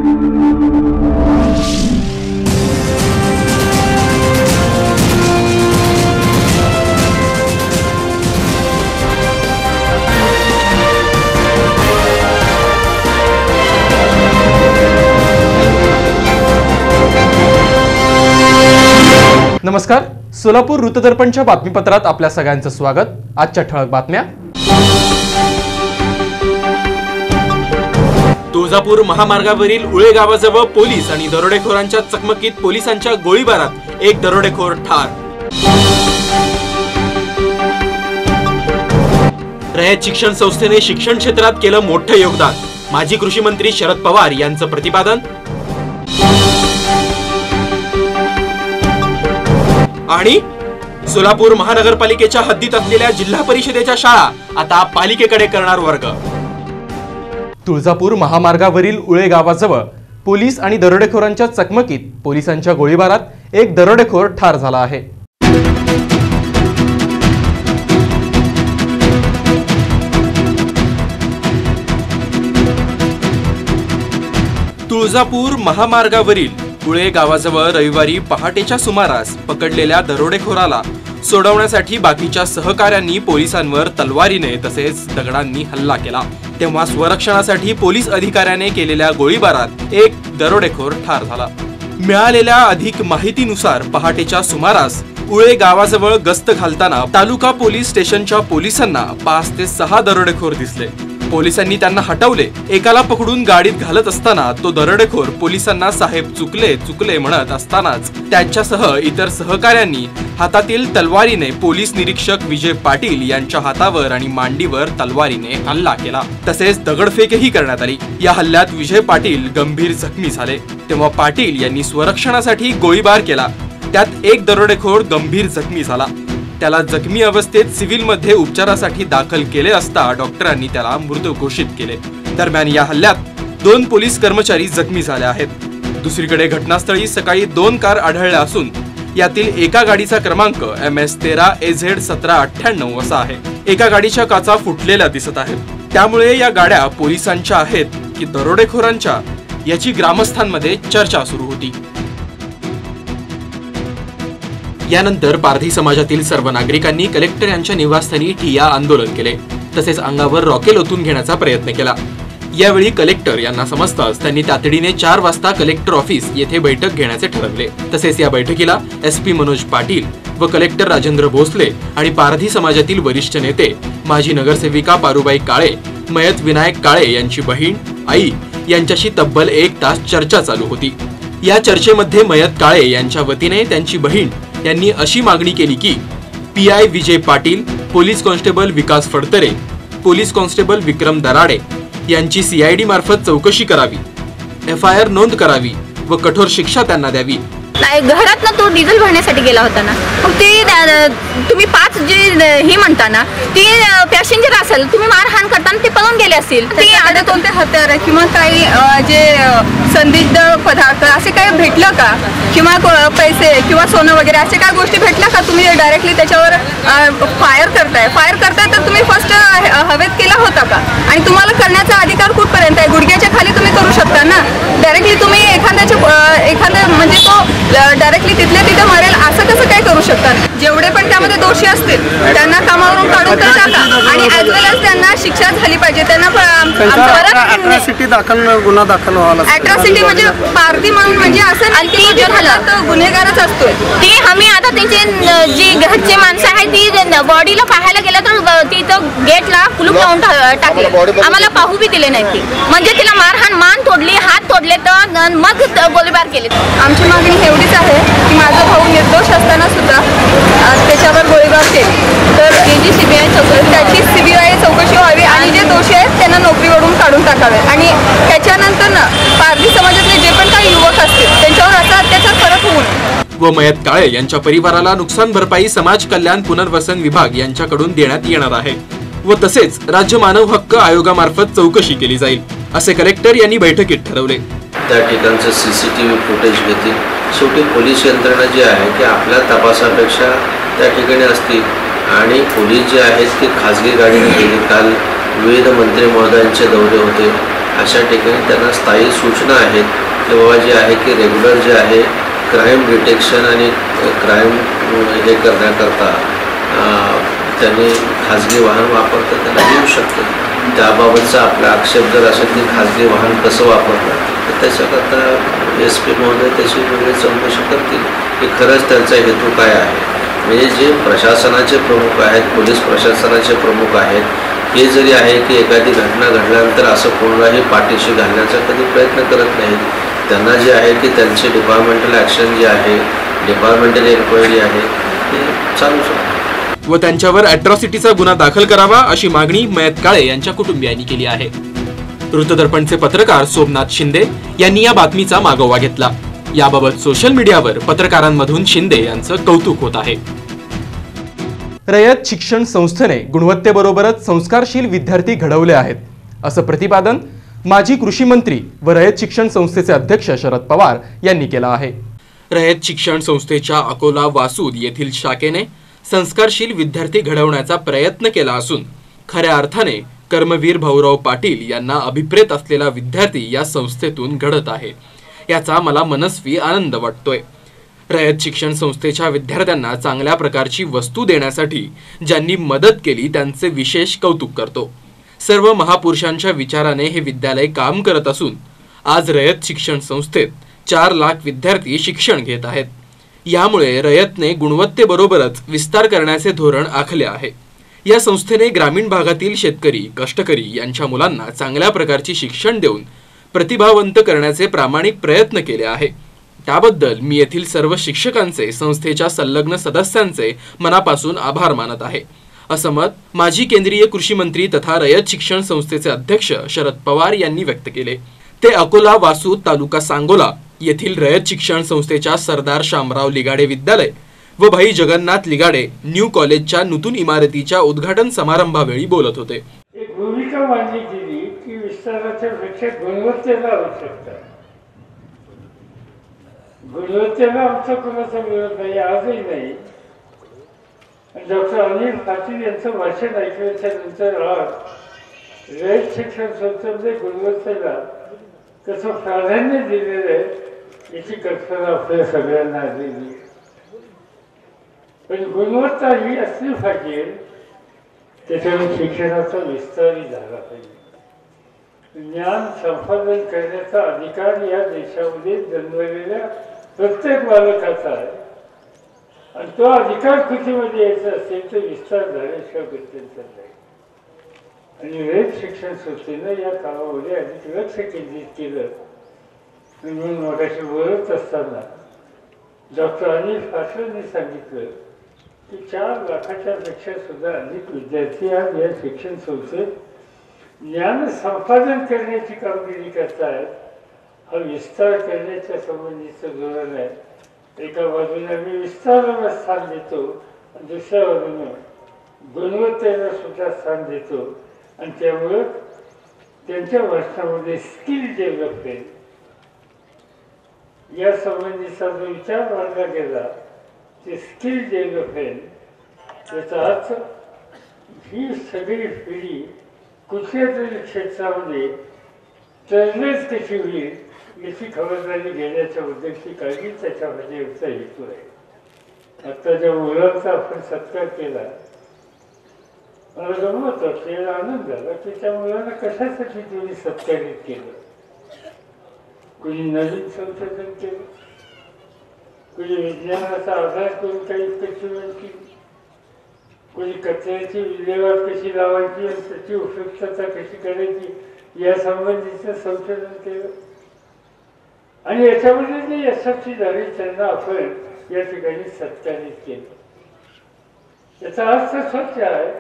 नमस्कार, सोलापूर वृत्तदर्पणच्या बातमीपत्रात आपल्या सगळ्यांचं स्वागत। आजच्या ठळक बातम्या। तुळजापूर महामार्गावरील उळे गावाजवळ पोलीस आणि दरोडेखोरांच्या चकमकीत पोलिसांच्या गोळीबारात एक दरोडेखोर ठार। रयत शिक्षण संस्थेने शिक्षण क्षेत्रात केलं मोठं योगदान, माजी कृषी मंत्री शरद पवार यांचं प्रतिपादन। आणि सोलापूर महानगरपालिकेच्या हद्दीत असलेल्या जिल्हा परिषदेच्या शाळा आता पालिकेकडे करणार वर्ग। तुळजापूर महामार्गावरील उळे गावाजवळ पोलीस आणि दरोडेखोरांच्या चकमकीत पोलिसांच्या गोळीबारात एक दरोडेखोर ठार झाला आहे। तुळजापूर महामार्गावरील उळे गावाजवळ रविवारी पहाटेच्या सुमारास पकडलेल्या दरोडेखोराला सोडवण्यासाठी बाकीच्या सहकाऱ्यांनी पोलिसांवर तलवारीने तसेच दगडांनी हल्ला केला, तेव्हा स्वरक्षणासाठी पोलीस अधिकाऱ्याने केलेल्या गोळीबारात एक दरोडेखोर ठार झाला। मिळालेल्या अधिक माहितीनुसार पहाटेच्या सुमारास उळे गावाजवळ गस्त घालताना तालुका पोलीस स्टेशनच्या पोलिसांना 5 ते 6 दरोडेखोर दिसले। पोलिसांनी त्यांना हटवले। एकाला पकडून गाडीत घालत असताना तो दरोडेखोर पोलिसांना साहेब चुकले चुकले म्हणत असतानाच त्यांच्यासह इतर सहकाऱ्यांनी हातातील तलवारीने पोलीस निरीक्षक विजय पाटील यांच्या हातावर आणि मांडीवर तलवारीने हल्ला केला, तसेच दगडफेकही करण्यात आली। या हल्ल्यात विजय पाटील गंभीर जखमी झाले, तेव्हा पाटील यांनी स्वरक्षणासाठी गोळीबार केला, त्यात एक दरोडेखोर गंभीर जखमी झाला। त्याला जखमी अवस्थेत सिव्हिल मध्ये उपचारासाठी दाखल केले असता डॉक्टरांनी त्याला मृत घोषित केले। दरम्यान या हल्ल्यात 2 पोलीस कर्मचारी जखमी झाले आहेत। दुसरीकडे घटनास्थळी सकाळी 2 कार आढळल्या असून यातील एका गाडीचा क्रमांक MS13AZ1798 असा आहे। एका गाडीच्या काचा फुटलेल्या दिसत आहेत, त्यामुळे या गाड्या पोलिसांच्या आहेत की दरोडेखोरांच्या याची ग्रामस्थांमध्ये चर्चा सुरू होती। यानंतर पारधी समाजातील सर्व नागरिकांनी कलेक्टर यांच्या निवासस्थानी ठिय्या आंदोलन केले, तसेच अंगावर रॉकेल ओतून घेण्याचा प्रयत्न केला। यावेळी कलेक्टर यांना समजताच त्यांनी तातडीने 4 वाजता कलेक्टर ऑफिस येथे बैठक घेण्याचे ठरवले। तसेच या बैठकीला SP मनोज पाटील व कलेक्टर राजेंद्र भोसले आणि पारधी समाजातील वरिष्ठ नेते माजी नगरसेविका पारुबाई काळे, मयत विनायक काळे यांची बहीण आई यांच्याशी तब्बल 1 तास चर्चा चालू होती। या चर्चेमध्ये मयत काळे यांच्या वतीने त्यांची बहीण यांनी अशी मागणी केली की PI Vijay Patil, police constable विकास फडतरे, पोलीस कॉन्स्टेबल विक्रम दराडे यांची CID मार्फत चौकशी करावी, FIR नोंद करावी व कठोर शिक्षा त्यांना द्यावी। घरात ना तो डिझेल भरण्यासाठी गेला होता ना, मग ते तुम्ही 5 जे हे म्हणता ना ते पॅसेंजर असेल, तुम्ही मारहाण करताना ते पळून गेले असतील, ते आता कोणते हत्यार किंवा काही जे संदिग्ध पदार्थ असे काही भेटलं का, किंवा पैसे किंवा सोनं वगैरे असे काही गोष्टी भेटल्या का? तुम्ही डायरेक्टली त्याच्यावर फायर करताय तर तुम्ही फर्स्ट हवेत केला होता का? आणि तुम्हाला करण्याचा अधिकार कुठपर्यंत आहे? गुडघ्याच्या खाली तुम्ही करू शकता ना। डायरेक्टली तुम्ही एखाद्या म्हणजे तो डायरेक्टली तिथल्या तिथे मारेल असं कसं काय करू शकता? जेवढे पण त्यामध्ये दोषी असतील त्यांना कामावरून काढून तर टाका आणि ॲज वेल एज त्यांना शिक्षा झाली पाहिजे। त्यांना अॅट्रॉसिटी गुन्हा दाखल व्हावा। अॅट्रॉसिटी म्हणजे पारधी म्हणून म्हणजे असं आणखी गुन्हेगारच असतोय ती। आम्ही आता त्यांचे जी घरचे माणसं आहेत ती बॉडीला पाहायला गेलं तर तिथं गेटला कुलूप लावून टाकले, आम्हाला पाहू बी दिले नाही। ती म्हणजे तिला मारहाण, मान तोडली, हात तोडले तर मग गोळीबार केले। आमची मागणी एवढीच आहे की माझा भाऊ निर्दोष असताना सुद्धा त्याच्यावर गोळीबार केली तर जी CBI चौकशी त्याची CBI चौकशी व्हावी आणि जे दोषी आहेत त्यांना नोकरीवरून काढून टाकावे आणि त्याच्यानंतर ना पारधी समाजातले जे पण काही युवक असतील त्यांच्यावर असा अत्याचार परत होऊ नये। व मयत काळे यांच्या परिवाराला नुकसान भरपाई समाज कल्याण पुनर्वसन विभाग यांच्याकडून देण्यात येणार आहे व तसेच राज्य मानव हक्क आयोगामार्फत चौकशी केली जाईल, असे कलेक्टर यांनी बैठकीत ठरवले। त्या ठिकाणचं CCTV फुटेज घेतील। शेवटी पोलीस यंत्रणा जी आहे की आपल्या तपासापेक्षा त्या ठिकाणी असतील आणि पोलीस जे आहेत ते खाजगी गाडीने गेली। काल विविध मंत्री महोदयांचे दौरे होते अशा ठिकाणी त्यांना स्थायी सूचना आहेत की बाबा जे आहे की रेग्युलर जे आहे क्राईम डिटेक्शन आणि क्राईम हे करण्याकरता त्यांनी खाजगी वाहन वापरता त्यांना येऊ शकतं. त्याबाबतचा आपला आक्षेप जर असेल की खाजगी वाहन कसं वापरतं तर त्याच्याकरता SP महोदय त्याची वेगळी चौकशी करतील की खरंच त्यांचा हेतू काय आहे. म्हणजे जे प्रशासनाचे प्रमुख आहेत, पोलीस प्रशासनाचे प्रमुख आहेत, हे जरी आहे की एखादी घटना घडल्यानंतर असं कोणालाही पाठीशी घालण्याचा कधी प्रयत्न करत नाहीत. त्यांना जे आहे की त्यांचे डिपार्टमेंटल ॲक्शन जे आहे, डिपार्टमेंटल एन्क्वायरी आहे ते चालू शकते व त्यांच्यावर अॅट्रॉसिटीचा गुन्हा दाखल करावा अशी मागणी मयत काळे यांच्या कुटुंबियांनी केली आहे. वृत्तदर्पणचे पत्रकार सोमनाथ शिंदे यांनी या बातमीचा मागोवा घेतला. याबाबत सोशल मीडियावर पत्रकारांमधून शिंदे यांचं कौतुक होत आहे. रयत शिक्षण संस्थेने गुणवत्तेबरोबरच संस्कारशील विद्यार्थी घडवले आहेत असं प्रतिपादन माजी कृषी मंत्री व रयत शिक्षण संस्थेचे अध्यक्ष शरद पवार यांनी केलं आहे. रयत शिक्षण संस्थेच्या अकोला वासूद येथील शाखेने संस्कारशील विद्यार्थी घडवण्याचा प्रयत्न केला असून खऱ्या अर्थाने कर्मवीर भाऊराव पाटील यांना अभिप्रेत असलेला विद्यार्थी या संस्थेतून घडत आहे. याचा मला मनस्वी आनंद वाटतोय. रयत शिक्षण संस्थेच्या विद्यार्थ्यांना चांगल्या प्रकारची वस्तू देण्यासाठी ज्यांनी मदत केली त्यांचे विशेष कौतुक करतो. सर्व महापुरुषांच्या विचाराने हे विद्यालय काम करत असून आज रयत शिक्षण संस्थेत 4 लाख विद्यार्थी शिक्षण घेत आहेत. यामुळे रयतने गुणवत्तेबरोबरच विस्तार करण्याचे धोरण आखले आहे. या संस्थेने ग्रामीण भागातील शेतकरी, कष्टकरी यांच्या मुलांना चांगल्या प्रकारचे शिक्षण देऊन प्रतिभावंत करण्याचे प्रामाणिक प्रयत्न केले आहे. त्याबद्दल मी येथील सर्व शिक्षकांचे, संस्थेच्या संलग्न सदस्यांचे मनापासून आभार मानत आहे, असं मत माजी केंद्रीय कृषी मंत्री तथा रयत शिक्षण संस्थेचे अध्यक्ष शरद पवार यांनी व्यक्त केले. ते अकोला वासूद तालुका सांगोला येथील रयत शिक्षण संस्थेच्या सरदार शामराव लिगाडे विद्यालय व भाई जगन्नाथ लिगाडे न्यू कॉलेजच्या नूतन इमारतीच्या उद्घाटन समारंभावेळी बोलत होते. एक भूमिका मांडली गेली की विस्ताराच्या पेक्षा गुणवत्तेला आवश्यकता. गुणवत्तेला आमचा कोणाचा विरोध नाही, आजही नाही. डॉक्टर अनिल पाटील यांचं भाषण ऐकल्याच्या नंतर आज रयत शिक्षण संस्थेमध्ये गुणवत्तेला कसं प्राधान्य दिलेलं आहे याची कल्पना आपल्या सगळ्यांना आलेली. पण गुणवत्ता ही असली पाहिजे, त्याच्यामुळे शिक्षणाचा विस्तारही झाला पाहिजे. ज्ञान संपादन करण्याचा अधिकार या देशामध्ये जन्मलेल्या प्रत्येक बालकाचा आहे आणि तो अधिकार कृतीमध्ये यायचा असेल तर विस्तार झाल्याशिवाय गत्यंतर नाही. आणि रयत शिक्षण संस्थेनं या कामामध्ये अधिक लक्ष केंद्रित केलं. म्हणून मगाशी बोलत असताना डॉक्टर अनिल पाटीलने सांगितलं की 4 लाखाच्या पेक्षा सुद्धा अधिक विद्यार्थी आज या शिक्षण संस्थेत ज्ञान संपादन करण्याची कामगिरी करतायत. हा विस्तार करण्याच्या संबंधीचं धोरण आहे. एका बाजूने मी विस्ताराला स्थान देतो आणि दुसऱ्या बाजूने गुणवत्तेला सुद्धा स्थान देतो आणि त्यामुळं त्यांच्या भाषणामध्ये स्किल डेव्हलपमेंट या संबंधीचा जो विचार मांडला गेला ते स्किल डेव्हलपमेंट याचा अर्थ ही सगळी पिढी कुठल्या तरी क्षेत्रामध्ये तरबेज कशी होईल याची खबरदारी घेण्याच्या उद्देशी काळजी त्याच्यामध्ये याचा हेतू आहे. आता ज्या मुलांचा आपण सत्कार केला मला गमत वाटलेला आनंद झाला की त्या मुलांना कशासाठी तुम्ही सत्कारित केलं. कुणी नवीन संशोधन केलं, कुणी विज्ञानाचा आधार करून काही एक्सपेरिमेंट केली, कुणी कचऱ्याची विल्हेवाट कशी लावायची आणि त्याची उपयुक्तता कशी करायची या संबंधीचं संशोधन केलं आणि याच्यामध्ये जे यशस्वी झाले त्यांना आपण या ठिकाणी सत्कारित केलं. याचा अर्थ स्वच्छ आहे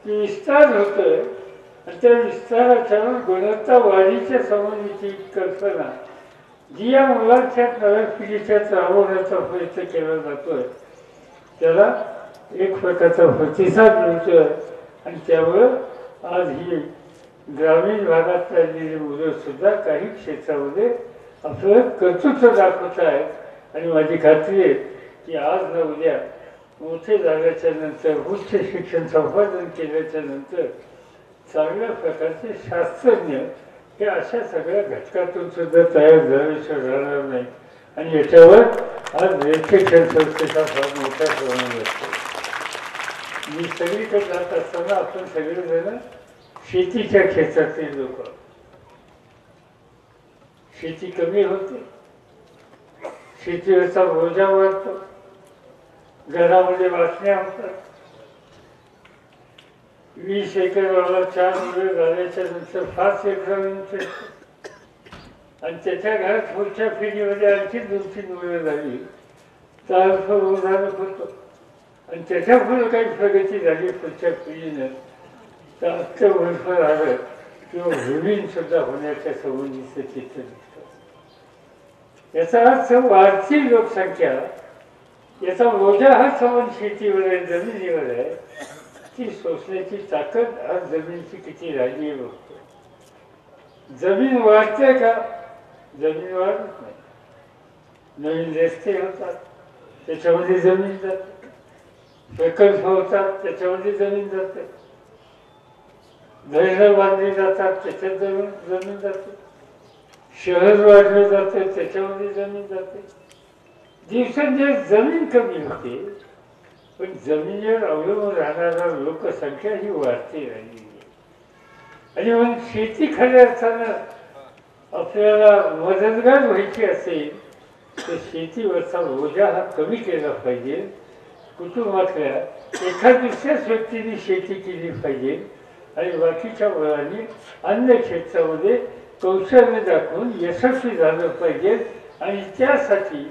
की विस्तार होतोय आणि त्या विस्ताराच्या गुणवत्ता वाढीच्या संबंधीची कल्पना जी या मुलांच्या नव्या पिढीच्यात राबवण्याचा प्रयत्न केला जातोय त्याला एक प्रकारचा प्रतिसाद मिळतोय आणि त्यामुळं आज ही ग्रामीण भागात राहिलेली मुलं सुद्धा काही क्षेत्रामध्ये आपलं कर्तृत्व दाखवत आहेत आणि माझी खात्री आहे की आज न उद्या मोठे झाल्याच्या नंतर उच्च शिक्षण संपादन केल्याच्या नंतर चांगल्या प्रकारचे शास्त्रज्ञ हे अशा सगळ्या घटकातून सुद्धा तयार झाल्याशिवाय राहणार नाही. आणि याच्यावर आज शिक्षण संस्थेचा फार मोठा प्रमाण असतो. मी सगळीकडे जात असताना आपण सगळेजण शेतीच्या क्षेत्रातील लोक. शेती कमी होते, शेतीवरचा बोजा वाढतो, घरामध्ये वाटण्या होतात. 20 एकरवाला 4 मुले झाल्याच्या नंतर 5 एकरांचे आणि त्याच्या घरात पुढच्या पिढीमध्ये आणखी 2-3 मुलं झाली तर उदाहरण होतं. आणि त्याच्या पुढे काही प्रगती झाली पुढच्या पिढीनं तर अख्खं वर्षभर आलं किंवा भूमीन सुद्धा होण्याच्या संबंधीचं चित्र दिसतं. याचा अर्थ वाढती लोकसंख्या, याचा बोजा हा संबंध शेतीवर आहे, जमिनीवर आहे. ती सोसण्याची ताकद आज जमिनीची किती राहिली आहे बघतो. जमीन वाढते का? जमीन वाढत नाही. नवीन रस्ते होतात त्याच्यामध्ये जमीन जाते, प्रकल्प होतात त्याच्यामध्ये जमीन जाते, धरणं बांधली जातात त्याच्यात जमीन जाते, शहर वाढले जाते त्याच्यामध्ये जमीन जाते. दिवसेंदिवस जमीन कमी होते, पण जमिनीवर अवलंबून राहणारा लोकसंख्या ही वाढती राहिली. आणि म्हणून शेती खऱ्या अर्थानं आपल्याला मदतगार व्हायची असेल तर शेतीवरचा बोजा हा कमी केला पाहिजे. कुटुंबातल्या एखाद दुसऱ्याच व्यक्तीने शेती केली पाहिजे आणि बाकीच्या मुलांनी अन्य क्षेत्रामध्ये कौशल्य दाखवून यशस्वी झालं पाहिजे. आणि त्यासाठी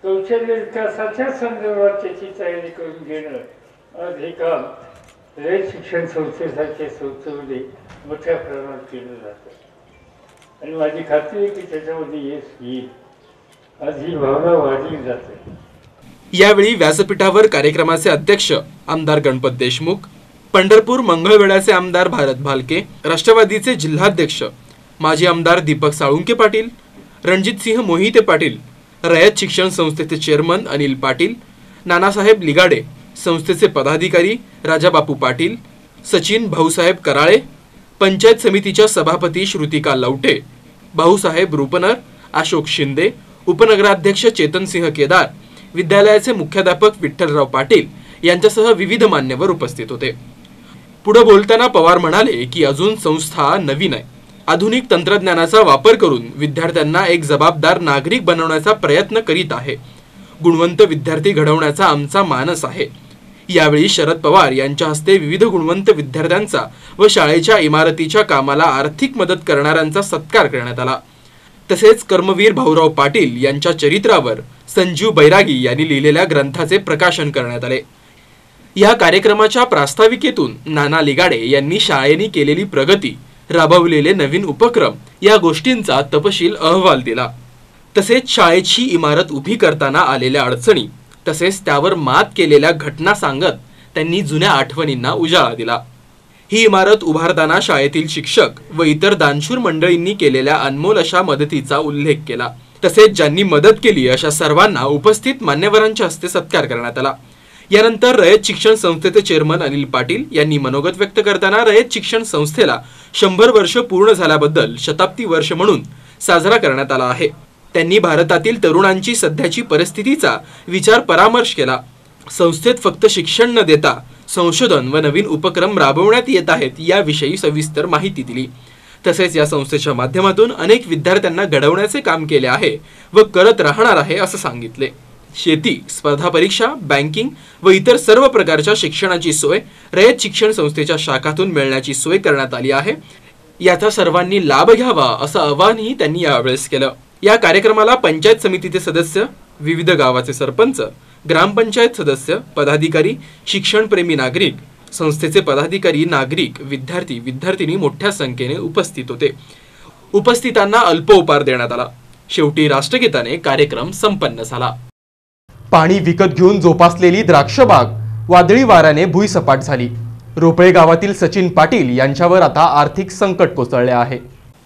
कौशल्य विकासाच्या संदर्भात त्याची तयारी करून घेणं आज हे काम रयत शिक्षण संस्थेसारख्या संस्थेमध्ये मोठ्या प्रमाणात केलं जातं. आणि माझी खात्री आहे की त्याच्यामध्ये यश येईल. आज ही भावना वाढली जाते. यावेळी व्यासपीठावर कार्यक्रमाचे अध्यक्ष आमदार गणपत देशमुख, पंढरपूर मंगळवेढ्याचे आमदार भारत भालके, राष्ट्रवादीचे जिल्हाध्यक्ष माजी आमदार दीपक साळुंके पाटील, रणजितसिंह मोहिते पाटील, रयत शिक्षण संस्थेचे चेअरमन अनिल पाटील, नानासाहेब लिगाडे, संस्थेचे पदाधिकारी राजाबापू पाटील, सचिन भाऊसाहेब कराळे, पंचायत समितीच्या सभापती श्रुतिका लवटे, भाऊसाहेब रुपनर, अशोक शिंदे, उपनगराध्यक्ष चेतनसिंह केदार, विद्यालयाचे मुख्याध्यापक विठ्ठलराव पाटील यांच्यासह विविध मान्यवर उपस्थित होते. पुढे बोलताना पवार म्हणाले की अजून संस्था नवीन आहे. आधुनिक तंत्रज्ञानाचा वापर करून विद्यार्थ्यांना एक जबाबदार नागरिक बनवण्याचा प्रयत्न करीत आहे. गुणवंत विद्यार्थी घडवण्याचा आमचा मानस आहे. यावेळी शरद पवार यांच्या हस्ते विविध गुणवंत विद्यार्थ्यांचा व शाळेच्या इमारतीच्या कामाला आर्थिक मदत करणाऱ्यांचा सत्कार करण्यात आला. तसेच कर्मवीर भाऊराव पाटील यांच्या चरित्रावर संजीव बैरागी यांनी लिहिलेल्या ग्रंथाचे प्रकाशन करण्यात आले. या कार्यक्रमाच्या प्रास्ताविकेतून नाना लिगाडे यांनी शाळेने केलेली प्रगती, राबवलेले नवीन उपक्रम या गोष्टींचा तपशील अहवाल दिला. तसेच शाळेची इमारत उभी करताना आलेल्या अडचणी तसेच त्यावर मात केलेल्या घटना सांगत त्यांनी जुन्या आठवणींना उजाळा दिला. ही इमारत उभारताना शाळेतील शिक्षक व इतर दानशूर मंडळींनी केलेल्या अनमोल अशा मदतीचा उल्लेख केला. तसेच ज्यांनी मदत केली अशा सर्वांना उपस्थित मान्यवरांच्या हस्ते सत्कार करण्यात आला. यानंतर रयत शिक्षण संस्थेचे चेअरमन अनिल पाटील यांनी मनोगत व्यक्त करताना रयत शिक्षण संस्थेला 100 वर्ष पूर्ण झाल्याबद्दल शताब्दी वर्ष म्हणून साजरा करण्यात आला आहे. त्यांनी भारतातील तरुणांची सध्याची परिस्थितीचा विचार परामर्श केला. संस्थेत फक्त शिक्षण न देता संशोधन व नवीन उपक्रम राबवण्यात येत आहेत याविषयी सविस्तर माहिती दिली. तसेच या संस्थेच्या माध्यमातून अनेक विद्यार्थ्यांना घडवण्याचे काम केले आहे व करत राहणार आहे असं सांगितले. शेती, स्पर्धा परीक्षा, बँकिंग व इतर सर्व प्रकारच्या शिक्षणाची सोय रयत शिक्षण संस्थेच्या शाखातून मिळण्याची सोय करण्यात आली आहे. याचा सर्वांनी लाभ घ्यावा असं आवाहनही त्यांनी यावेळेस केलं. या कार्यक्रमाला पंचायत समितीचे सदस्य, विविध गावाचे सरपंच, ग्रामपंचायत सदस्य, पदाधिकारी, शिक्षणप्रेमी नागरिक, संस्थेचे पदाधिकारी, नागरिक, विद्यार्थी, विद्यार्थिनी मोठ्या संख्येने उपस्थित होते. उपस्थितांना अल्पोपहार देण्यात आला. शेवटी राष्ट्रगीताने कार्यक्रम संपन्न झाला. पाणी विकत घेऊन जोपासलेली द्राक्षबाग वादळी वाऱ्याने भुईसपाट झाली. रोपळे गावातील सचिन पाटील यांच्यावर आता आर्थिक संकट कोसळले आहे.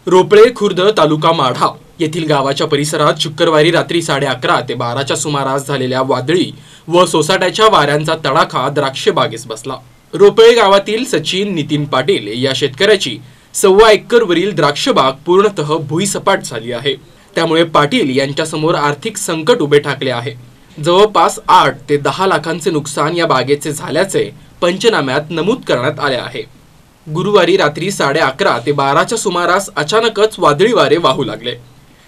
रोपळे खुर्द तालुका माढा येथील गावाच्या परिसरात शुक्रवारी रात्री 11:30 ते 12च्या सुमारास झालेल्या वादळी व सोसाट्याच्या वाऱ्यांचा तडाखा द्राक्ष बागेस बसला. रोपळे गावातील सचिन नितीन पाटील या शेतकऱ्याची 1.25 एकरवरील द्राक्षबाग पूर्णतः भुईसपाट झाली आहे. त्यामुळे पाटील यांच्यासमोर आर्थिक संकट उभे ठाकले आहे. जवळपास 8 ते 10 लाखांचे नुकसान या बागेचे झाल्याचे पंचनाम्यात नमूद करण्यात आले आहे. गुरुवारी रात्री 11:30 ते 12च्या सुमारास अचानकच वादळी वारे वाहू लागले.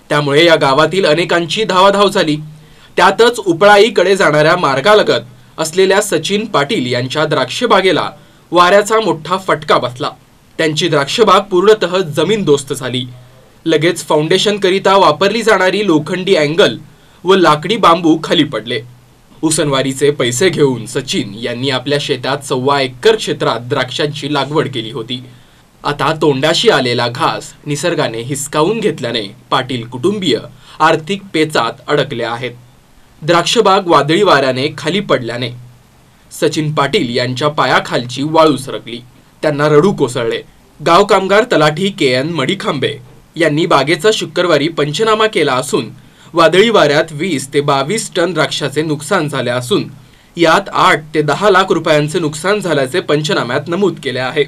त्यामुळे या गावातील अनेकांची धावाधाव झाली. त्यातच उपळाईकडे जाणाऱ्या मार्गालगत असलेल्या सचिन पाटील यांच्या द्राक्षबागेला वाऱ्याचा मोठा फटका बसला. त्यांची द्राक्षबाग पूर्णतः जमीनदोस्त झाली. लगेच फाउंडेशन करिता वापरली जाणारी लोखंडी अँगल व लाकडी बांबू खाली पडले. उसनवारीचे पैसे घेऊन सचिन यांनी आपल्या शेतात 1.25 एकर क्षेत्रात द्राक्षांची लागवड केली होती. आता तोंडाशी आलेला घास निसर्गाने हिसकावून घेतल्याने पाटील कुटुंबीय आर्थिक पेचात अडकले आहेत. द्राक्षबाग वादळी वाऱ्याने खाली पडल्याने सचिन पाटील यांच्या पायाखालची वाळू सरकली. त्यांना रडू कोसळले. गाव कामगार तलाठी KN मडीखांबे यांनी बागेचा शुक्रवारी पंचनामा केला असून वादळी वाऱ्यात 20 ते 22 टन द्राक्षाचे नुकसान झाले असून यात 8 ते 10 लाख रुपयांचे नुकसान झाल्याचे पंचनाम्यात नमूद केले आहे.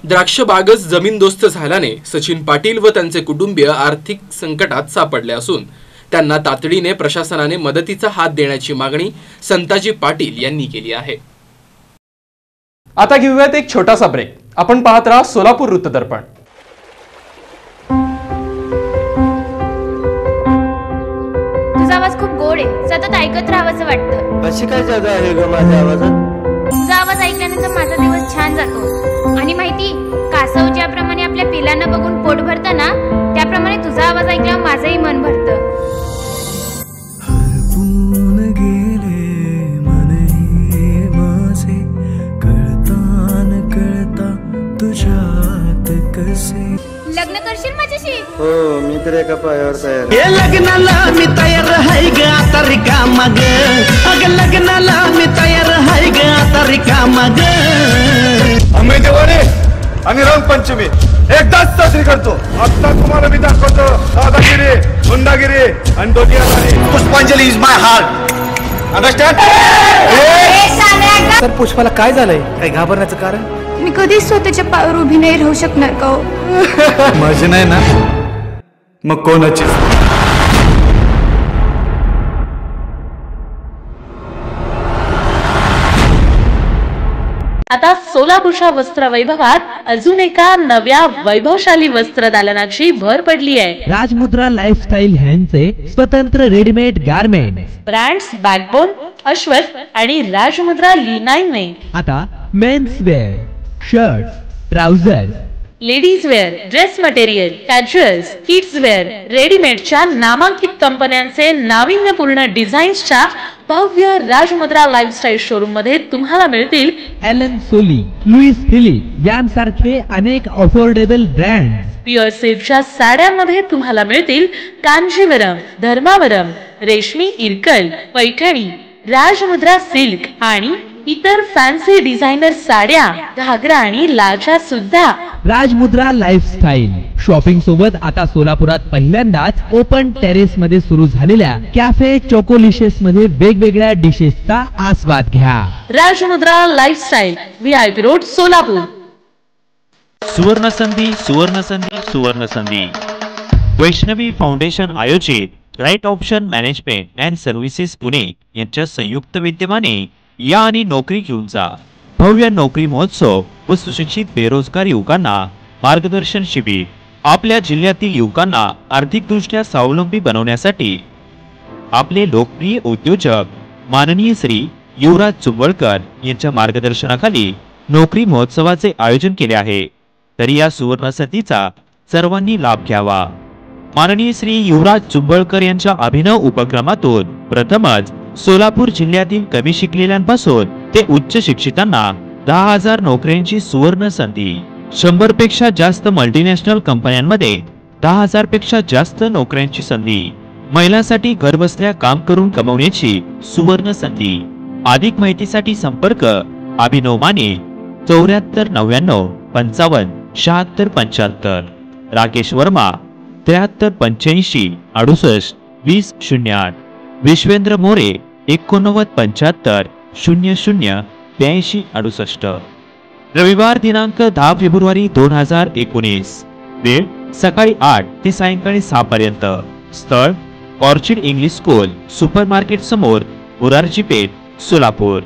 द्राक्षबागच जमीनदोस्त झाल्याने सचिन पाटील व त्यांचे कुटुंबीय आर्थिक संकटात सापडले असून त्यांना तातडीने प्रशासनाने मदतीचा हात देण्याची मागणी संताजी पाटील यांनी केली आहे. आता घेऊयात एक छोटासा ब्रेक. आपण पाहत राहा सोलापूर वृत्तदर्पण. तुझा आवाज खूप गोड आहे, सतत ऐकत राहावंसं वाटतं. अशी काय जागा आहे ग माझ्या आवाजात? तुझा आवाज ऐकल्यानंतर माझा दिवस छान जातो. आणि माहिती, कासव ज्याप्रमाणे आपल्या पिलांना बघून पोट भरतं ना, त्याप्रमाणे तुझा आवाज ऐकल्यावर माझंही मन भरतं. लग्न करशील माझ्याशी? हो, मी तर एका पायावर तयार. हे लग्नाला मी तयार आहे ग आता रिकामा ग. अगं लग्नाला मी तयार आहे ग आता रिकामा ग. आम्ही दिवाळी आणि रंगपंचमी एकदाच साजरी करतो. आता तुम्हाला मी दाखवतो दादागिरी, गुंडागिरी आणि दोघी. पुष्पांजली इज माय हार्ट. अंडरस्टँड? तर पुष्पाला काय झालंय? काय घाबरण्याचं कारण? मी कधीच स्वतःच्या पायावर उभी नाही राहू शकणार का हो? माझी नाही ना, मग कोणाची? आता सोलापूरच्या वस्त्र वैभवात अजून एका नव्या वैभवशाली वस्त्र दालनाची भर पडली आहे. राजमुद्रा लाईफस्टाईल ह्यांचे स्वतंत्र readymade garment brands backbone, Ashwath आणि राजमुद्रा लिनाईने आता men's wear, shirt, trouser, ladies wear, dress material, casuals, kids wear, रेडीमेडच्या नामांकित कंपन्यांचे नाविन्यपूर्ण डिझाईन्सच्या भव्य राजमुद्रा लाईफस्टाईल शोरूम मध्ये तुम्हाला मिळतील एलन सोली, लुईस फिलिप यांसारखे अनेक अफोर्डेबल ब्रँड. प्युअर सिल्कच्या साड्यांमध्ये तुम्हाला मिळतील कांजीवरम, धर्मावरम, रेशमी इरकल, पैठणी, राजमुद्रा सिल्क आणि इतर फॅन्सी डिझायनर साड्या, घागरा आणि लाचा सुद्धा. राजमुद्रा लाईफस्टाईल शॉपिंग सोबत आता सोलापुरात पहिल्यांदाच ओपन टेरेस मध्ये सुरू झालेल्या कॅफे चोकोलिशियस मध्ये वेगवेगळ्या डिशेसचा आस्वाद घ्या. Rajmudra lifestyle, VIP road, Solapur. सुवर्ण संधी, सुवर्ण संधी, सुवर्ण संधी. वैष्णवी फाउंडेशन आयोजित right option management and services Pune यांच्या संयुक्त विद्यमाने या आणि नोकरी घेऊन जा भव्य नोकरी महोत्सव व सुशिक्षित बेरोजगार युवकांना मार्गदर्शन शिबिर. आपल्या जिल्ह्यातील युवकांना आर्थिकदृष्ट्या स्वावलंबी बनवण्यासाठी आपले लोकप्रिय उद्योजक माननीय श्री युवराज चुंबळकर यांच्या मार्गदर्शनाखाली नोकरी महोत्सवाचे आयोजन केले आहे. तरी या सुवर्ण संधीचा सर्वांनी लाभ घ्यावा. माननीय श्री युवराज चुंबळकर यांच्या अभिनव उपक्रमातून प्रथमच सोलापूर जिल्ह्यातील कमी शिकलेल्यांपासून ते उच्च शिक्षितांना 10,000 नोकऱ्यांची सुवर्ण संधी. 100 पेक्षा जास्त मल्टीनॅशनल कंपन्यांमध्ये 10,000 पेक्षा जास्त नोकऱ्यांची संधी. महिलांसाठी घरबसल्या काम करून कमवण्याची सुवर्ण संधी. अधिक माहितीसाठी संपर्क अभिनव माने 74 99 55 76 75. राकेश वर्मा 73 85 68 20 08. विश्वेंद्र मोरे 89 75 00 82 68. रविवार दिनांक 10 फेब्रुवारी 2019. वेळ सकाळी 8 ते सायंकाळी 6 पर्यंत. स्थळ orchid English school, super market समोर, मोरारजी पेठ, सोलापूर.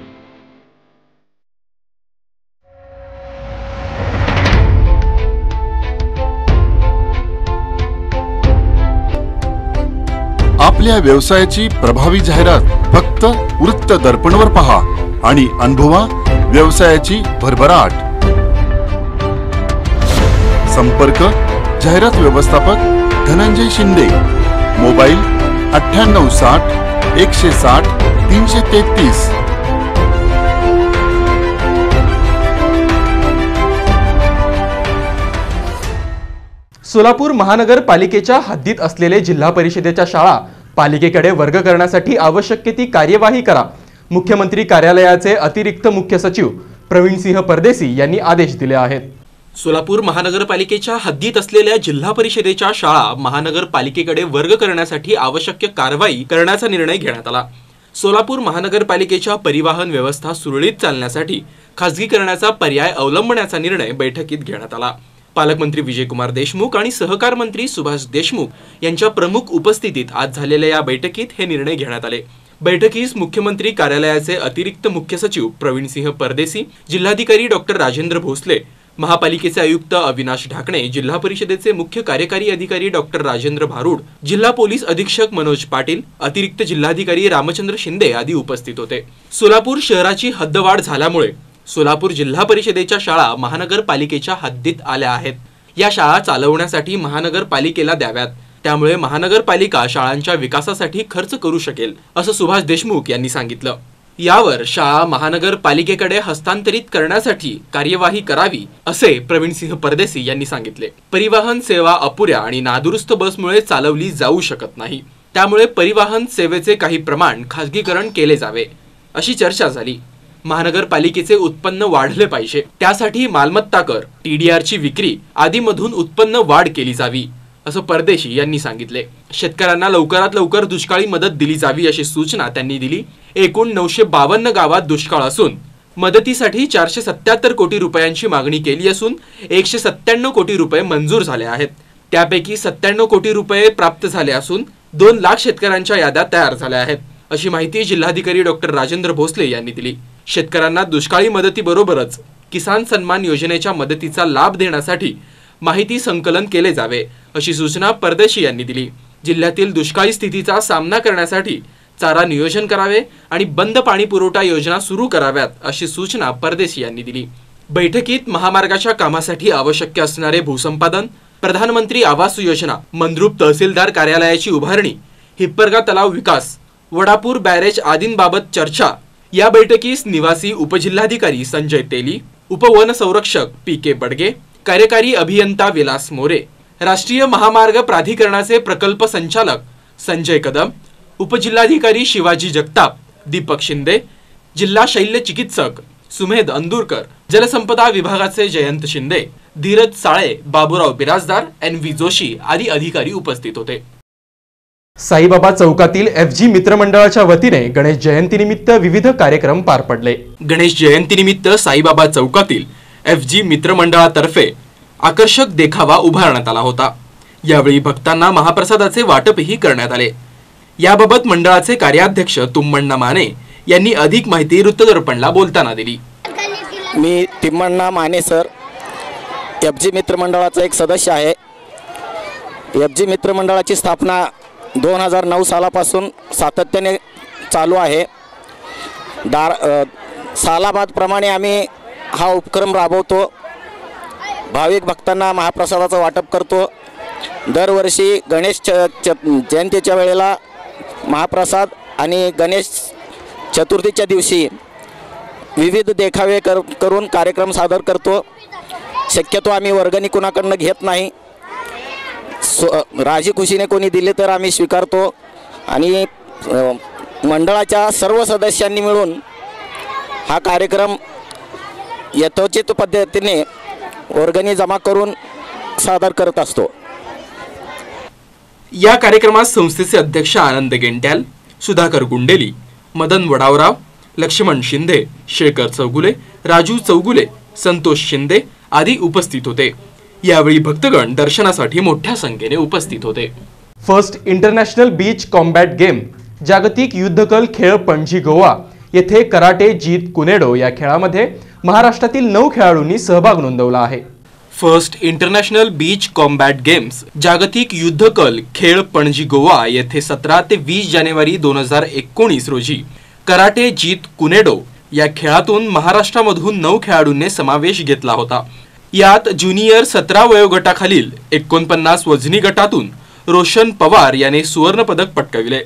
आपल्या व्यवसायाची प्रभावी जाहिरात फक्त वृत्त दर्पणवर पहा आणि अनुभवा व्यवसायाची भरभराट. संपर्क जाहिरात व्यवस्थापक धनंजय शिंदे. मोबाईल 9860 160 333. सोलापूर महानगरपालिकेच्या हद्दीत असलेले जिल्हा परिषदेच्या शाळा पालिकेकडे वर्ग करण्यासाठी आवश्यक ती कार्यवाही करा. मुख्यमंत्री कार्यालयाचे अतिरिक्त मुख्य सचिव प्रवीणसिंह परदेसी यांनी आदेश दिले आहेत. सोलापूर महानगरपालिकेच्या हद्दीत असलेल्या जिल्हा परिषदेच्या शाळा महानगरपालिकेकडे वर्ग करण्यासाठी आवश्यक कारवाई करण्याचा निर्णय घेण्यात आला. सोलापूर महानगरपालिकेच्या परिवहन व्यवस्था सुरळीत चालण्यासाठी खासगीकरणाचा पर्याय अवलंबण्याचा निर्णय बैठकीत घेण्यात आला. पालकमंत्री विजयकुमार देशमुख आणि सहकार मंत्री सुभाष देशमुख यांच्या प्रमुख उपस्थितीत आज झालेल्या या बैठकीत हे निर्णय घेण्यात आले. बैठकीस मुख्यमंत्री कार्यालयाचे अतिरिक्त मुख्य सचिव प्रवीणसिंह परदेसी, जिल्हाधिकारी डॉक्टर राजेंद्र भोसले, महापालिकेचे आयुक्त अविनाश ढाकणे, जिल्हा परिषदेचे मुख्य कार्यकारी अधिकारी डॉक्टर राजेंद्र भारूड, जिल्हा पोलीस अधीक्षक मनोज पाटील, अतिरिक्त जिल्हाधिकारी रामचंद्र शिंदे आदी उपस्थित होते. सोलापूर शहराची हद्दवाढ झाल्यामुळे सोलापूर जिल्हा परिषदेच्या शाळा महानगरपालिकेच्या हद्दीत आल्या आहेत. या शाळा चालवण्यासाठी महानगरपालिकेला द्याव्यात. त्यामुळे महानगरपालिका शाळांच्या विकासासाठी खर्च करू शकेल, असं सुभाष देशमुख यांनी सांगितलं. यावर शाळा महानगरपालिकेकडे हस्तांतरित करण्यासाठी कार्यवाही करावी, असे प्रवीणसिंह परदेसी यांनी सांगितले. परिवहन सेवा अपुऱ्या आणि नादुरुस्त बसमुळे चालवली जाऊ शकत नाही. त्यामुळे परिवहन सेवेचे काही प्रमाण खासगीकरण केले जावे, अशी चर्चा झाली. महानगरपालिकेचे उत्पन्न वाढले पाहिजे, त्यासाठी मालमत्ता कर, TDRची विक्री आदीमधून उत्पन्न वाढ केली जावी, असं परदेशी यांनी सांगितले. शेतकऱ्यांना लवकरात लवकर दुष्काळी मदत दिली जावी अशी सूचना त्यांनी दिली. एकूण 952 गावात दुष्काळ असून मदतीसाठी 477 कोटी रुपयांची मागणी केली असून 197 कोटी रुपये मंजूर झाले आहेत. त्यापैकी 97 कोटी रुपये प्राप्त झाले असून 2 लाख शेतकऱ्यांच्या याद्या तयार झाल्या आहेत, अशी माहिती जिल्हाधिकारी डॉक्टर राजेंद्र भोसले यांनी दिली. शेतकऱ्यांना दुष्काळी मदतीबरोबरच किसान सन्मान योजनेच्या मदतीचा लाभ देण्यासाठी माहिती संकलन केले जावे, अशी सूचना परदेशी यांनी दिली. जिल्ह्यातील दुष्काळी स्थितीचा सामना करण्यासाठी चारा नियोजन करावे आणि बंद पाणी पुरवठा योजना सुरू कराव्यात, अशी सूचना परदेशी यांनी दिली. बैठकीत महामार्गाच्या कामासाठी आवश्यक असणारे भूसंपादन, प्रधानमंत्री आवास योजना, मंद्रुप तहसीलदार कार्यालयाची उभारणी, हिप्परगा तलाव विकास, वडापूर बॅरेज आदींबाबत चर्चा. या बैठकीस निवासी उपजिल्हाधिकारी संजय तेली, उपवन संरक्षक PK बडगे, कार्यकारी अभियंता विलास मोरे, राष्ट्रीय महामार्ग प्राधिकरणाचे प्रकल्प संचालक संजय कदम, उपजिल्हाधिकारी शिवाजी जगताप, दीपक शिंदे, जिल्हा शल्य चिकित्सक सुमेध अंदुरकर, जलसंपदा विभागाचे जयंत शिंदे, धीरज साळे, बाबूराव बिराजदार, NV जोशी आदी अधिकारी उपस्थित होते. साईबाबा चौकातील FG मित्रमंडळाच्या वतीने गणेश जयंतीनिमित्त विविध कार्यक्रम पार पडले. गणेश जयंतीनिमित्त साईबाबा चौकातील FG मित्रमंडळातर्फे आकर्षक देखावा उभारण्यात आला होता. यावेळी भक्तांना महाप्रसादाचे वाटपही करण्यात आले. याबाबत मंडळाचे कार्याध्यक्ष तुम्मण्णा माने यांनी अधिक माहिती वृत्तदर्पणला बोलताना दिली. मी तिम्मण्णा माने सर, FG मित्रमंडळाचा एक सदस्य आहे. FG मित्रमंडळाची स्थापना 2009 सालापासून सातत्याने चालू आहे. सालाबादप्रमाणे आम्ही हा उपक्रम राबवतो. भाविक भक्तांना महाप्रसादाचं वाटप करतो. दरवर्षी गणेश जयंतीच्या वेळेला महाप्रसाद आणि गणेश चतुर्थीच्या दिवशी विविध देखावे करून कार्यक्रम सादर करतो. शक्यतो आम्ही वर्गणी कुणाकडनं घेत नाही. राजी खुशीने कोणी दिले तर आम्ही स्वीकारतो आणि मंडळाच्या सर्व सदस्यांनी मिळून हा कार्यक्रम यथोचित पद्धतीने वर्गणी जमा करून सादर करत असतो. या कार्यक्रमात संस्थेचे अध्यक्ष आनंद गेंट्याल, सुधाकर गुंडेली, मदन वडावराव, लक्ष्मण शिंदे, शेखर चौगुले, राजू चौगुले, संतोष शिंदे आदी उपस्थित होते. यावेळी भक्तगण दर्शनासाठी मोठ्या संख्येने उपस्थित होते. First international beach combat game जागतिक युद्धकल खेळ पणजी गोवा येथे कराटे जीत कुनेडो या खेळामध्ये महाराष्ट्रातील 9 खेळाडूंनी सहभाग नोंदवला आहे. First international beach combat games जागतिक युद्धकल खेळ पणजी गोवा येथे 17 ते 20 जानेवारी 2019 रोजी कराटे जीत कुनेडो या खेळातून महाराष्ट्रामधून 9 खेळाडूंनी समावेश घेतला होता. यात ज्युनियर 17 वयोगटाखालील 49 वजनी गटातून रोशन पवार याने सुवर्ण पदक पटकाविले,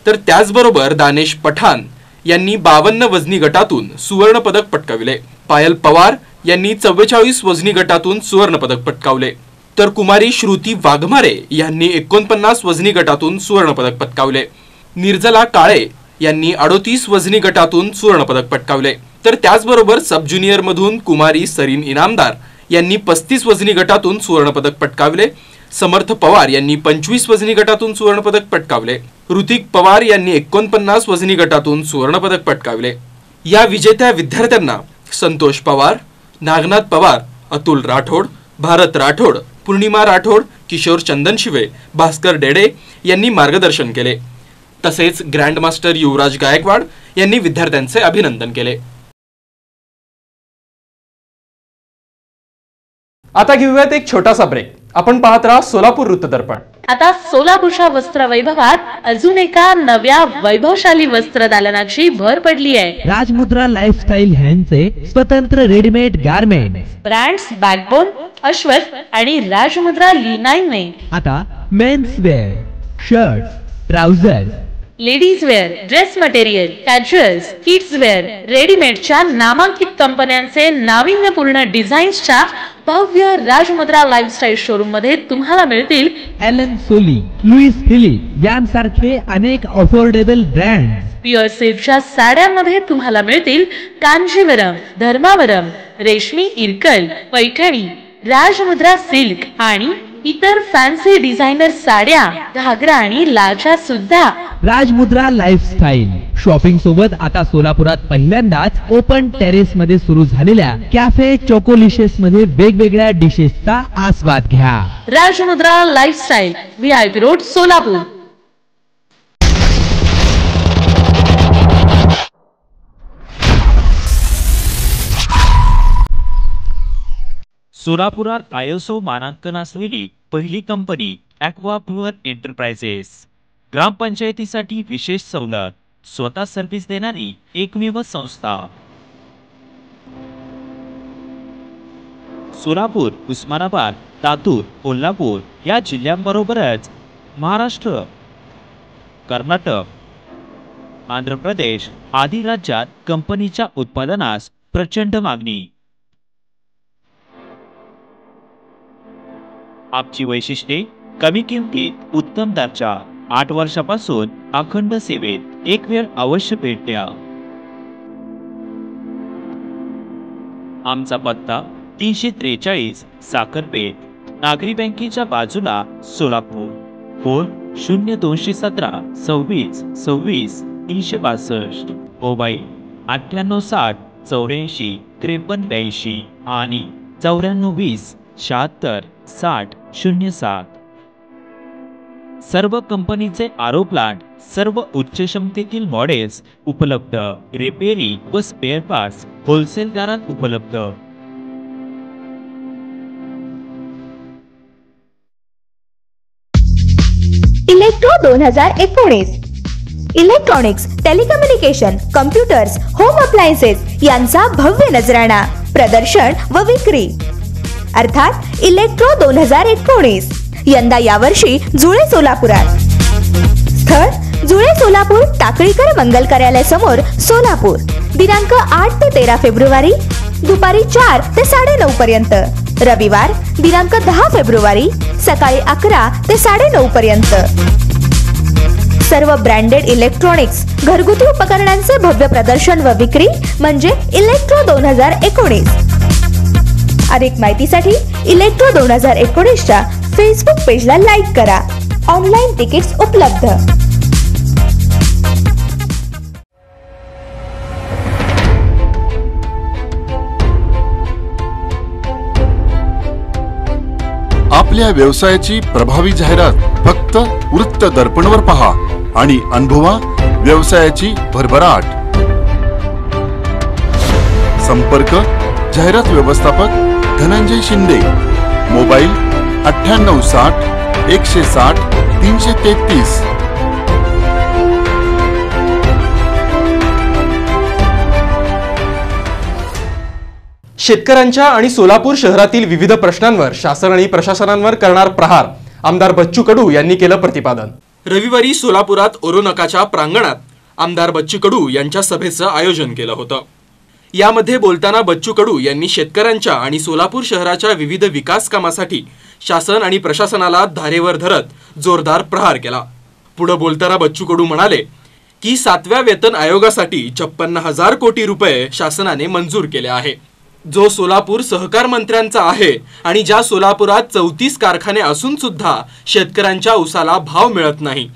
तर त्याचबरोबर दानेश पठाण यांनी 52 वजनी गटातून सुवर्ण पदक पटकाविले. पायल पवार यांनी 44 वजनी गटातून सुवर्ण पदक पटकावले, तर कुमारी श्रुती वाघमारे यांनी 49 वजनी गटातून सुवर्ण पदक पटकावले. निर्जला काळे यांनी 38 वजनी गटातून सुवर्ण पदक पटकावले, तर त्याचबरोबर सब ज्युनियर मधून कुमारी सरीन इनामदार यांनी 35 वजनी गटातून सुवर्ण पदक पटकावले. समर्थ पवार यांनी 25 वजनी गटातून सुवर्ण पदक पटकावले. ऋतिक पवार यांनी 49 वजनी गटातून सुवर्ण पदक पटकावले. या विजेत्या विद्यार्थ्यांना संतोष पवार, नागनाथ पवार, अतुल राठोड, भारत राठोड, पूर्णिमा राठोड, किशोर चंदनशिवे, भास्कर डेडे यांनी मार्गदर्शन केले. तसेच ग्रँडमास्टर युवराज गायकवाड यांनी विद्यार्थ्यांचे अभिनंदन केले. आता घेऊयात एक छोटासा ब्रेक. आपण पाहत राहा सोलापूर वृत्तदर्पण. आता सोलापूरच्या वस्त्र वैभवात अजून एका नव्या वैभवशाली वस्त्र दालनाची भर पडली आहे. राजमुद्रा लाईफस्टाईल ह्यांचे स्वतंत्र readymade garment brands backbone, Ashwath आणि राजमुद्रा लिनाईने आता men's wear, shirt, trouser, ladies wear, dress material, casuals, kids wear, रेडीमेडच्या नामांकित कंपन्यांचे नाविन्यपूर्ण डिझाईन्सच्या भव्य राजमुद्रा लाईफस्टाईल शोरूम मध्ये तुम्हाला मिळतील एलन सोली, लुईस फिलिप यांसारखे अनेक अफोर्डेबल ब्रँड. प्युअर सिल्कच्या साड्यांमध्ये तुम्हाला मिळतील कांजीवरम, धर्मावरम, रेशमी इरकल, पैठणी, राजमुद्रा सिल्क आणि इतर फॅन्सी डिझायनर साड्या, घागरा आणि लाचा सुद्धा. राजमुद्रा लाईफस्टाईल शॉपिंग सोबत आता सोलापुरात पहिल्यांदाच ओपन टेरेस मध्ये सुरू झालेल्या कॅफे चोकोलिशियस मध्ये वेगवेगळ्या डिशेसचा आस्वाद घ्या. Rajmudra lifestyle, VIP road, Solapur. सोलापुरात ISO मानांकन असलेली पहिली कंपनी ॲक्वा प्युअर एंटरप्राइजेस. ग्रामपंचायतीसाठी विशेष सवलत, स्वतः सर्व्हिस देणारी एकमेव संस्था. सोलापूर, उस्मानाबाद, लातूर, कोल्हापूर या जिल्ह्यांबरोबरच महाराष्ट्र, कर्नाटक, आंध्र प्रदेश आदी राज्यात कंपनीच्या उत्पादनास प्रचंड मागणी. आमची वैशिष्ट्ये: कमी किमतीत उत्तम दर्जा, 8 वर्षापासून अखंड सेवेत. एक वेळ अवश्य भेट द्या. आमचा पत्ता 343 साखरपेठ, नागरी बँकेच्या बाजूला, सोलापूर. फोन 0217 26 26 362. मोबाईल 9860 84 53 82 आणि 9420 76 60 07. सर्व कंपनीचे आरो प्लांट, सर्व उच्च क्षमतेतील मॉडेल्स उपलब्ध. रिपेअरिंग व स्पेअर पार्ट्स होलसेल दरात उपलब्ध. Electro 2019 electronics, telecommunication, computers, home appliances यांचा भव्य नजराणा, प्रदर्शन व विक्री अर्थात इलेक्ट्रो 2019. यंदा यावर्षी जुळे सोलापुरात. स्थळ: जुळे सोलापूर, टाकळीकर मंगल कार्यालय समोर, सोलापूर. दिनांक 8 ते 13 फेब्रुवारी दुपारी 4 ते 9:30 पर्यंत. रविवार दिनांक 10 फेब्रुवारी सकाळी 11 ते 9:30 पर्यंत. सर्व ब्रँडेड इलेक्ट्रॉनिक्स, घरगुती उपकरणांचे भव्य प्रदर्शन व विक्री म्हणजे इलेक्ट्रो 2019. अधिक माहितीसाठी इलेक्ट्रो 2019च्या फेसबुक पेजला लाईक करा. ऑनलाईन तिकीट्स उपलब्ध. आपल्या व्यवसायाची प्रभावी जाहिरात फक्त वृत्त दर्पणवर पहा आणि अनुभवा व्यवसायाची भरभराट. संपर्क जाहिरात व्यवस्थापक धनंजय शिंदे. मोबाईल 9860 160 333. शेतकऱ्यांच्या आणि सोलापूर शहरातील विविध प्रश्नांवर शासन आणि प्रशासनांवर करणार प्रहार, आमदार बच्चू कडू यांनी केलं प्रतिपादन. रविवारी सोलापुरात ओरोनकाच्या प्रांगणात आमदार बच्चू कडू यांच्या सभेचं आयोजन केलं होतं. यामध्ये बोलताना बच्चू कडू यांनी शेतकऱ्यांच्या आणि सोलापूर शहराच्या विविध विकास कामासाठी शासन आणि प्रशासनाला धारेवर धरत जोरदार प्रहार केला. पुढे बोलताना बच्चू कडू म्हणाले की 7व्या वेतन आयोगासाठी 56,000 कोटी रुपये शासनाने मंजूर केले आहे, जो सोलापूर सहकार मंत्र्यांचा आहे आणि ज्या सोलापुरात 34 कारखाने असून सुद्धा शेतकऱ्यांच्या उसाला भाव मिळत नाही.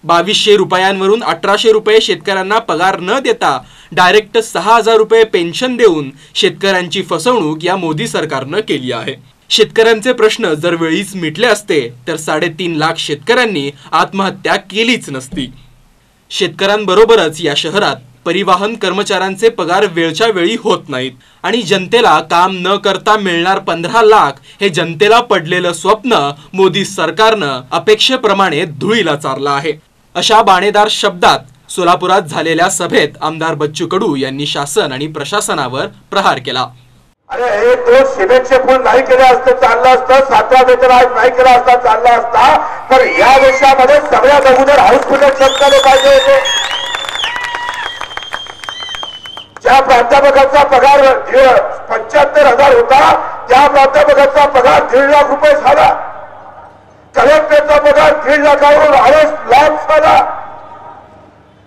2200 रुपयांवरून 1800 रुपये शेतकऱ्यांना पगार न देता डायरेक्ट 6,000 रुपये पेन्शन देऊन शेतकऱ्यांची फसवणूक या मोदी सरकारनं केली आहे. शेतकऱ्यांचे प्रश्न जर वेळीच मिटले असते तर 3.5 लाख शेतकऱ्यांनी आत्महत्या केलीच नसती. शेतकऱ्यांबरोबरच या शहरात परिवहन कर्मचाऱ्यांचे पगार वेळच्या वेळी होत नाहीत आणि जनतेला काम न करता मिळणार 15 लाख हे जनतेला पडलेलं स्वप्न मोदी सरकारनं अपेक्षेप्रमाणे धुळीला चारलं आहे. अशा बाणेदार शब्दात सोलापुरात झालेल्या सभेत आमदार बच्चू कडू यांनी शासन आणि प्रशासनावर प्रहार केला. अरे हे तो सिमेंटचे पूल नाही केले असते चाललं असतं, 7वा वेतन आयोग नाही केला असता चालला असता, तर या देशामध्ये सगळ्या अगोदर हाऊसफुल शेतकरी पाहिजे होते. ज्या प्राध्यापकाचा पगार 75,000 होता त्या प्राध्यापकाचा पगार 1.5 लाख रुपये झाला. कलेक्टरचा पगार 1.5 लाखावरून 2.5 लाख झाला.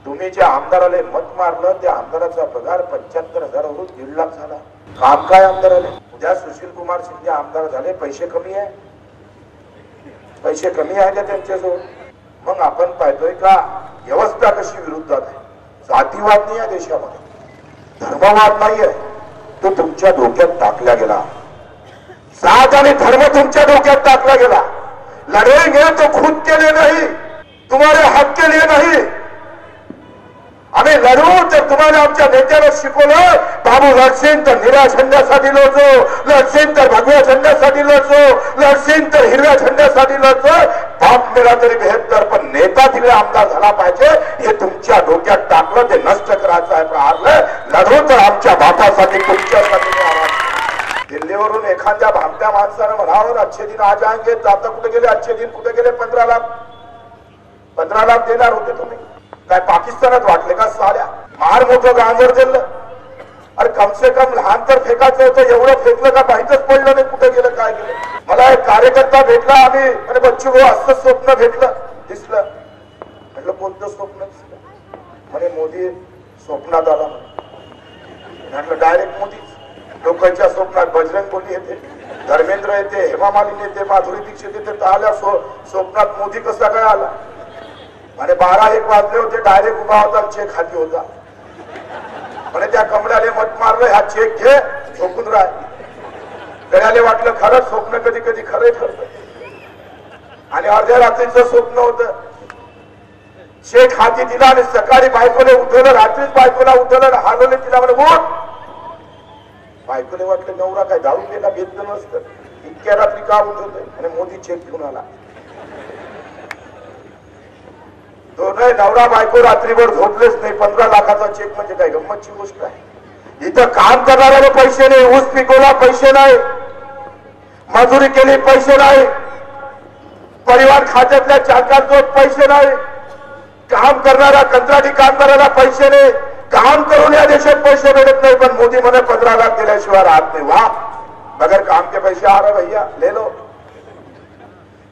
तुम्ही ज्या आमदाराला मत मारलं त्या आमदाराचा पगार 75,000वरून 1.5 लाख झाला. काम काय आमदाराले? उद्या सुशील कुमार शिंदे आमदार झाले, पैसे कमी आहे, पैसे कमी आहे का त्यांच्याजवळ? मग आपण पाहतोय का व्यवस्था कशी विरुद्धात आहे. जातीवाद नाही आहे देशामध्ये, धर्मवाद नाहीये, तो तुमच्या डोक्यात टाकला गेला. जात आणि धर्म तुमच्या डोक्यात टाकला गेला. लढेंगे तो खुद के लिए नहीं, तुम्हारे हक के लिए नहीं. आम्ही लढू तर तुम्हाला आमच्या नेत्यानं शिकवलं, बाबू लढशील तर निळ्या झेंड्यासाठी लढतो, लढशील तर भगव्या झेंड्यासाठी लढतो, लढशील तर हिरव्या झेंड्यासाठी लढतो. बाप मिळा तरी बेहत्तर, पण नेता तिला आमदार झाला पाहिजे हे तुमच्या डोक्यात टाकलं, ते नष्ट करायचं आहे प्रहारलं. लढू तर आमच्या बापासाठी, तुमच्यासाठी. दिल्लीवरून एखाद्या भामट्या माणसानं म्हणावं अच्छे दिन आ जाएंगे, आता कुठे गेले अच्छे दिन, कुठे गेले? 15 लाख देणार होते तुम्ही. काय पाकिस्तानात वाटले का साऱ्या? मार मोठं गांजर दिलं. अरे कम से कम लहान तर फेकायचं होतं, एवढं फेकलं का माहीतच पडलं नाही कुठे गेलं काय गेलं. मला एक कार्यकर्ता भेटला, आम्ही म्हणजे बच्चू भाऊ असं स्वप्न भेटलं दिसलं. म्हटलं कोणतं स्वप्न दिसलं? म्हणे मोदी स्वप्नात आला. म्हटलं डायरेक्ट मोदीच. लोकांच्या स्वप्नात बजरंग बोली येते, धर्मेंद्र येते, हेमा मालिनी येते, माधुरी दीक्षित येते, तर आल्या स्वप्नात मोदी कसा काय आला? म्हणे 12-1 वाजले होते, डायरेक्ट उभा होता, चेक हाती होता. म्हणे त्या कमळाले मत मारलं, हा चेक घे, झोपून राह. गड्याले वाटलं खरंच स्वप्न कधी कधी खरं ठरतं. आणि अर्ध्या रात्रीचं स्वप्न होतं. चेक हाती दिला आणि सकाळी बायकोले उठवलं, रात्रीच बायकोला उठवलं, हालवले तिला. म्हणे उठ. बायकोले वाटलं नवरा काय दारू गेला घेतलं नसतं, इतक्या रात्री का उठवतोय? आणि मोदी चेक घेऊन आला. दोन्ही नवरा बायको रात्रीभर झोपलेच नाही. 15 लाखाचा चेक म्हणजे काय गंमतची गोष्ट आहे? इथं काम करणाऱ्याला पैसे नाही, ऊस पिकवला पैसे नाही, मजुरी केली पैसे नाही, परिवहन खात्यातल्या चालकांना पैसे नाही, काम करणाऱ्या कंत्राटी कामगाराला पैसे नाही, काम करून या देशात पैसे मिळत नाही. पण मोदी म्हणे 15 लाख दिल्याशिवाय राहत नाही. वाह, बगैर काम के पैसे आ रहे भैया, ले लो.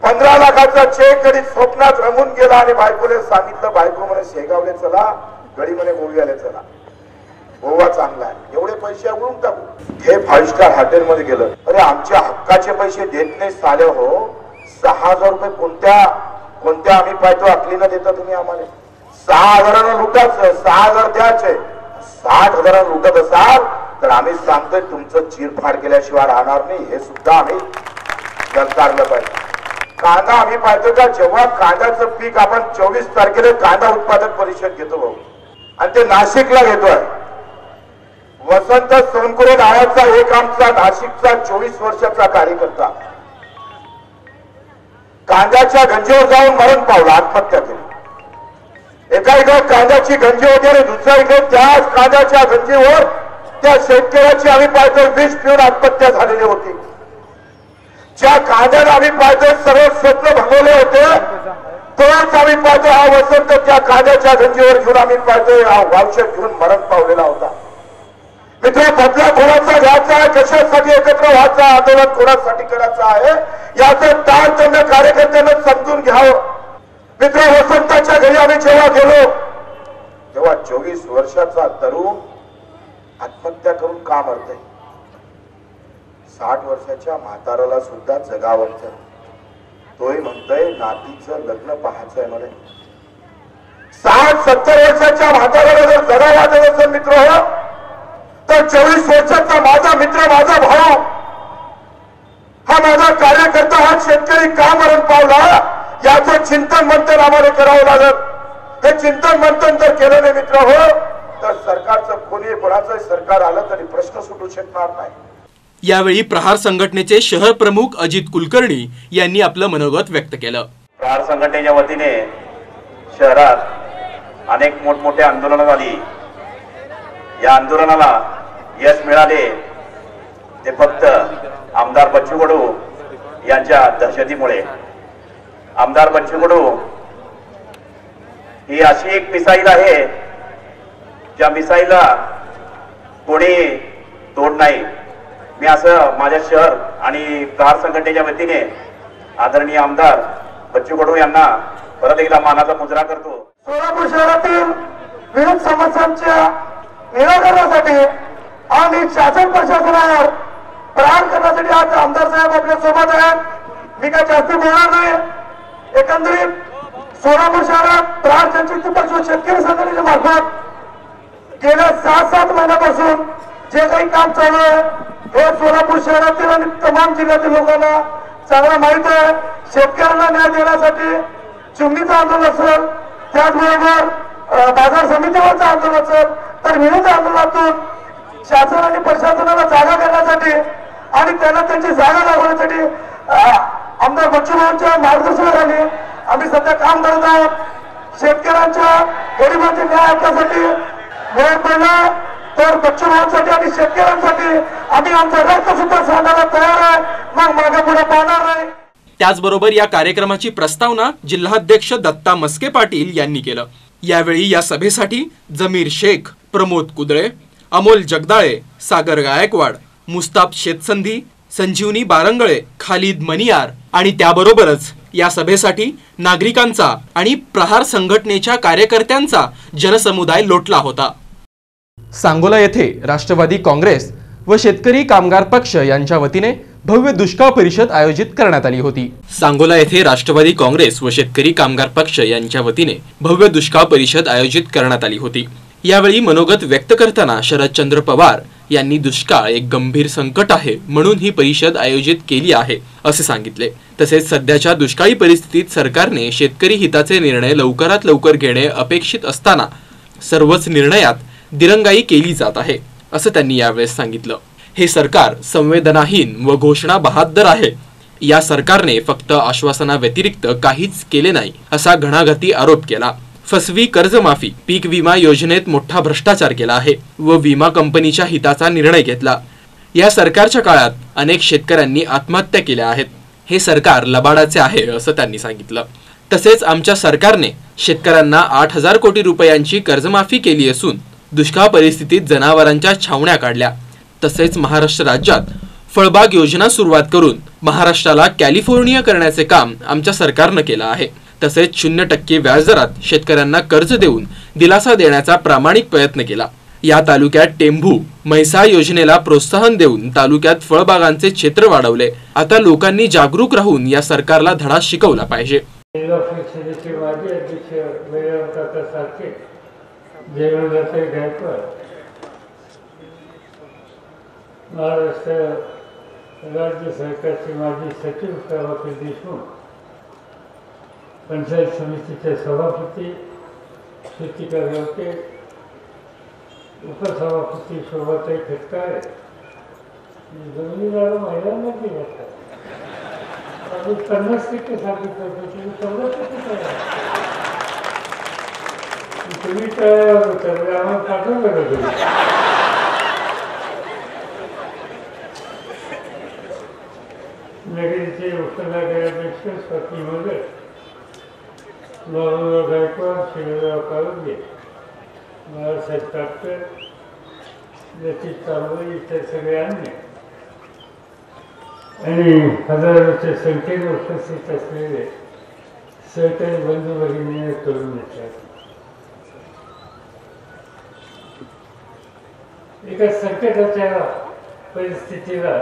15 लाखाचा चेक कधी स्वप्नात रंगून गेला आणि बायकोने सांगितलं, बायको म्हणे शेगावले चला, गडी म्हणे गोव्याला चला, गोवा चांगला आहे, एवढे पैसे उडून टाकू. हे 5 स्टार हॉटेलमध्ये गेलं. अरे आमच्या हक्काचे पैसे देत नाही साले हो. 6,000 रुपये कोणत्या आम्ही पाहतो अकलीनं देता तुम्ही आम्हाला? 6,000 लुटायचं, 6,000 द्यायचे. 60,000 लुटत असाल तर आम्ही सांगतोय तुमचं चिरफाड केल्याशिवाय राहणार नाही. हे सुद्धा आम्ही स्वीकारलं पाहिजे. कांदा आम्ही पाहतो का जेव्हा कांद्याचं पीक आपण 24 तारखेला कांदा उत्पादक परिषद घेतो भाऊ आणि ते नाशिकला घेतोय. वसंत सोनकुरे नावाचा एक आमचा नाशिकचा 24 वर्षाचा कार्यकर्ता कांद्याच्या गंजीवर जाऊन मरण पावला, आत्महत्या केली. एका इकडे कांद्याची गंजी होती आणि दुसऱ्या इकडे त्या कांद्याच्या गंजीवर त्या शेतकऱ्याची आम्ही पाहतो विष पिऊन आत्महत्या झालेली होती. ज्या कांद्याला आम्ही पाहतो सर्व स्वप्न भंगवले होते तोच आम्ही पाहतो हा वसंत त्या कांद्याच्या गंजीवर घेऊन आम्ही पाहतोय हा औषध घेऊन मरण पावलेला होता. मित्र, बदला कोणाचा घ्यायचा आहे, कशासाठी एकत्र व्हायचं, आंदोलन कोणासाठी करायचं आहे याचं तारतम्य कार्यकर्त्यांना समजून घ्यावं. मित्र, वसंताच्या घरी आम्ही जेव्हा गेलो तेव्हा 24 वर्षाचा तरुण आत्महत्या करून का मरतय. 60 वर्षाच्या म्हाताराला सुद्धा जगावंच. तोही म्हणतोय नातीचं लग्न पाहायचंय मला. 60-70 वर्षाच्या म्हाताराला जर जगावायचं असेल मित्र तर 24 वर्षाचा माझा मित्र, माझा भाऊ, हा माझा कार्यकर्ता, हा शेतकरी का मरण पावला याचं चिंतन मंथन आम्हाला करावं लागत. हे चिंतन मंथन जर केलं नाही मित्र तर सरकारचं कोणी कोणाचं सरकार आलं तरी प्रश्न सुटू शकणार नाही. यावेळी प्रहार संघटनेचे शहर प्रमुख अजित कुलकर्णी यांनी आपलं मनोगत व्यक्त केलं. प्रहार संघटनेच्या वतीने शहरात अनेक मोठमोठे आंदोलनं झाली. या आंदोलनाला यश मिळाले ते फक्त आमदार बच्चू कडू यांच्या दहशतीमुळे. आमदार बच्चू कडू ही अशी एक मिसाईल आहे ज्या मिसाईलला कोणी तोड नाही. मी असं माझ्या शहर आणि प्रहार संघटनेच्या वतीने आदरणीय आमदार बच्चू कडू यांना परत एकदा मानाचा मुजरा करतो. सोलापूर शहरातील विविध समस्यांच्या निराकरणासाठी आणि शासन प्रशासनावर प्रहार करण्यासाठी आज आमदार साहेब आपल्या सोबत आहेत. मी काय जास्त बोलणार नाही. एकंदरीत सोलापूर शहरात प्रहार जनशक्ती पक्ष शेतकरी संघटनेच्या मार्फत गेल्या 6-7 महिन्यापासून जे काही काम चालू आहे हे सोलापूर शहरातील आणि तमाम जिल्ह्यातील लोकांना चांगलं माहित आहे. शेतकऱ्यांना न्याय देण्यासाठी चिमणीचं आंदोलन असेल, त्याचबरोबर बाजार समितीवरचं आंदोलन असेल, तर विविध आंदोलनातून शासन आणि प्रशासनाला जागा करण्यासाठी आणि त्यांना त्यांची जागा दाखवण्यासाठी आमदार बच्चू भाऊंच्या मार्गदर्शनाखाली आम्ही सध्या काम करत आहोत. शेतकऱ्यांच्या गरिबांचे न्याय ऐकण्यासाठी वेळ पडला तर बच्चू भाऊंसाठी आणि शेतकऱ्यांसाठी आम्ही आमचा रक्त सुद्धा सांगायला तयार आहे. मग मागे पुढे पाहणार नाही. त्याचबरोबर या कार्यक्रमाची प्रस्तावना जिल्हाध्यक्ष दत्ता मस्के पाटील यांनी केलं. यावेळी या सभेसाठी जमीर शेख, प्रमोद कुदळे, अमोल जगदाळे, सागर गायकवाड, मुस्ताफ शेतसंधी, संजीवनी बारंगळे, खालिद मनियार आणि त्याबरोबरच या सभेसाठी नागरिकांचा आणि प्रहार संघटनेच्या कार्यकर्त्यांचा जनसमुदाय लोटला होता. सांगोला येथे राष्ट्रवादी काँग्रेस व शेतकरी कामगार पक्ष यांच्या वतीने भव्य दुष्काळ परिषद आयोजित करण्यात आली होती. सांगोला येथे राष्ट्रवादी काँग्रेस व शेतकरी कामगार पक्ष यांच्या वतीने भव्य दुष्काळ परिषद आयोजित करण्यात आली होती. यावेळी मनोगत व्यक्त करताना शरदचंद्र पवार यांनी दुष्काळ एक गंभीर संकट आहे म्हणून ही परिषद आयोजित केली आहे असे सांगितले. तसेच सध्याच्या दुष्काळी परिस्थितीत सरकारने शेतकरी हिताचे निर्णय लवकरात लवकर घेणे अपेक्षित असताना सर्वच निर्णयात दिरंगाई केली जात आहे असं त्यांनी यावेळेस सांगितलं. हे सरकार संवेदनाहीन व घोषणा बहाद्दर आहे. या सरकारने फक्त आश्वासनाव्यतिरिक्त काहीच केले नाही असा घणाघाती आरोप केला. फसवी कर्जमाफी, पीक विमा योजनेत मोठा भ्रष्टाचार केला आहे व विमा कंपनीच्या हिताचा निर्णय घेतला. या सरकारच्या काळात अनेक शेतकऱ्यांनी आत्महत्या केल्या आहेत. हे सरकार लबाडाचे आहे असं त्यांनी सांगितलं. तसेच आमच्या सरकारने शेतकऱ्यांना 8,000 कोटी रुपयांची कर्जमाफी केली असून दुष्काळ परिस्थितीत जनावरांच्या छावण्या काढल्या. तसेच महाराष्ट्र राज्यात फळबाग योजना सुरुवात करून महाराष्ट्राला कॅलिफोर्निया करण्याचे काम आमच्या सरकारनं केलं आहे. तसेच 0% व्याजदरात शेतकऱ्यांना कर्ज देऊन दिलासा देण्याचा प्रामाणिक प्रयत्न केला. या तालुक्यात टेंभू म्हैसाळ योजनेला प्रोत्साहन देऊन तालुक्यात फळबागांचे क्षेत्र वाढवले. आता लोकांनी जागरूक राहून या सरकारला धडा शिकवला पाहिजे. महाराष्ट्र राज्य सरकारचे माजी सचिव वकील देशमुख पंचायत समितीचे सभापती श्रुतिका गावते, उपसभापती शोभाताई खटकाळे, दोन्ही जागा महिलांना दिल्या अजून 50% सांगितलं होतं, तुम्ही 50% तुम्ही तयार होता आम्हाला पाठवलं का तुम्ही? नगरीचे उपनगराध्यक्ष स्वाती मगर, बाबूराव गायकवाड, शिवराव काळुंगे, बाळासाहेब काटकर, लतीफ तांबोळी इतर सगळे अन्य आणि हजारोच्या संख्येने उपस्थित असलेले सहकारी बंधू भगिनी तरुण नेते, एका संकटाच्या परिस्थितीला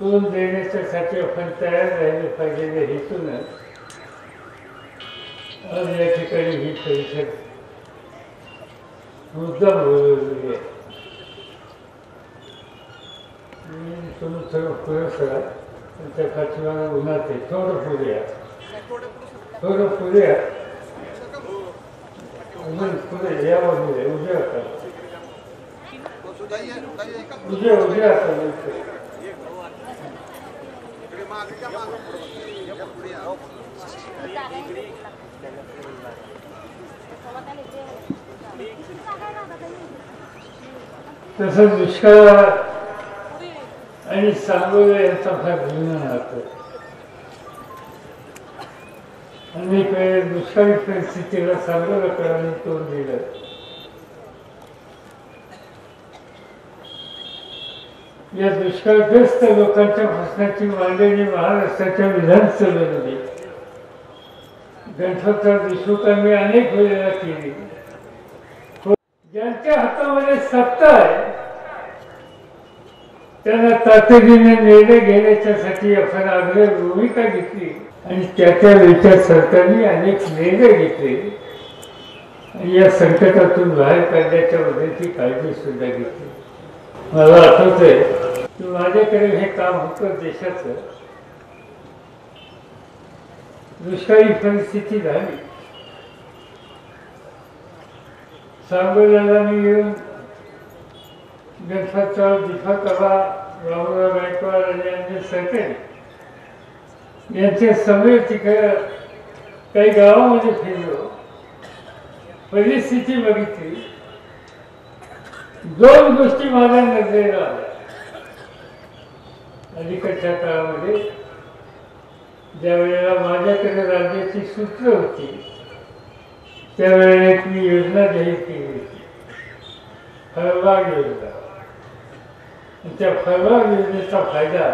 तोंड देण्याच्यासाठी आपण तयार राहिले पाहिजे हेतून आज या ठिकाणी ही परिषद मुद्दाम बोलवलेली आहे. तुम्ही सर्व पुढे सरा, त्या पाठीमागे उन्हात आहे, थोडं पुढे या, थोडं पुढे या, पुढे या बाजूला उद्या हातात, उद्या हातात तसंच दुष्काळ आणि सांगोला यांचा फार जुना नातं. अनेक वेळेस दुष्काळी परिस्थितीला सांगोलाकरांनी तोंड दिलं. या दुष्काळग्रस्त लोकांच्या प्रश्नाची मांडणी महाराष्ट्राच्या विधानसभेमध्ये गणपतराव देशमुखांनी अनेक वेळेला केली. ज्यांच्या हातामध्ये सत्ता आहे त्यांना तातडीने निर्णय घेण्याच्यासाठी आपण आग्रह भूमिका घेतली आणि त्या वेळच्या सरकारने अनेक निर्णय घेतले आणि या संकटातून बाहेर काढण्याच्या मदतीची काळजी सुद्धा घेतली. मला आठवतंय की माझ्याकडे हे काम होतं देशाचं. दुष्काळी परिस्थिती झाली, सांगोल्याला मी येऊन गणपतराव, दीपक आबा, बाबूराव गायकवाड आणि अन्य सहकारी यांच्या समेत तिकडे काही गावामध्ये फिरलो, परिस्थिती बघितली. दोन गोष्टी माझ्या नजरेला आल्या. अलीकडच्या काळामध्ये ज्या वेळेला माझ्याकडे राज्याची सूत्र होती त्यावेळेला एक मी योजना जाहीर केली होती, फळबाग योजना. त्या फळबाग योजनेचा फायदा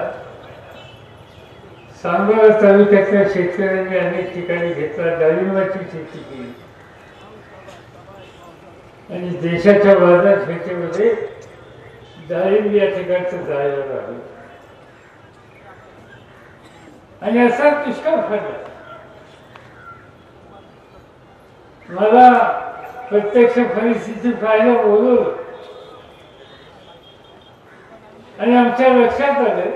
सांगोला तालुक्यातल्या शेतकऱ्यांनी अनेक ठिकाणी घेतला. डाळिंबाची शेती केली आणि देशाच्या बाजारपेठेमध्ये डाळिंब या ठिकाणचं जायला लागलं आणि असा दुष्काळ पडला. मला प्रत्यक्ष परिस्थिती पाहायला बोलवलं आणि आमच्या लक्षात आलं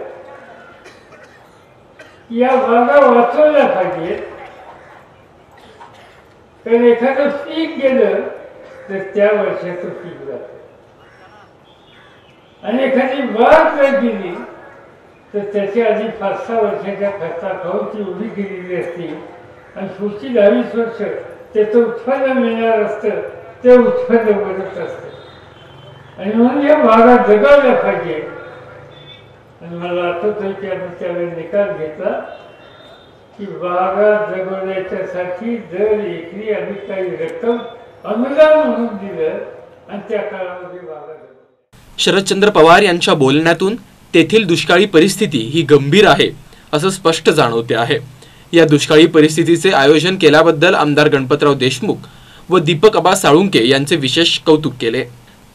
की या बागा वाचवल्या पाहिजेत. तर एखादं पीक गेलं तर त्या वर्षाचं पीक जातं आणि एखादी बाग जर गेली तर त्याच्या आधी 5-6 वर्षाच्या खर्चाखाऊची उभी केलेली असते आणि पुढची 10-20 वर्ष त्याचं उत्पन्न मिळणार असतं, ते उत्पन्न बनत असतं आणि म्हणून या बागा जगवल्या पाहिजे. आणि मला आठवतंय की आम्ही त्यावेळी निकाल घेतला की बागा जगवण्याच्यासाठी दर एकरी आम्ही काही रक्कम अनुदान म्हणून दिलं आणि त्या काळामध्ये बागा. शरदचंद्र पवार यांच्या बोलण्यातून तेथील दुष्काळी परिस्थिती ही गंभीर आहे असं स्पष्ट जाणवते आहे. या दुष्काळी परिस्थितीचे आयोजन केल्याबद्दल आमदार गणपतराव देशमुख व दीपक आबा साळुंके यांचे विशेष कौतुक केले.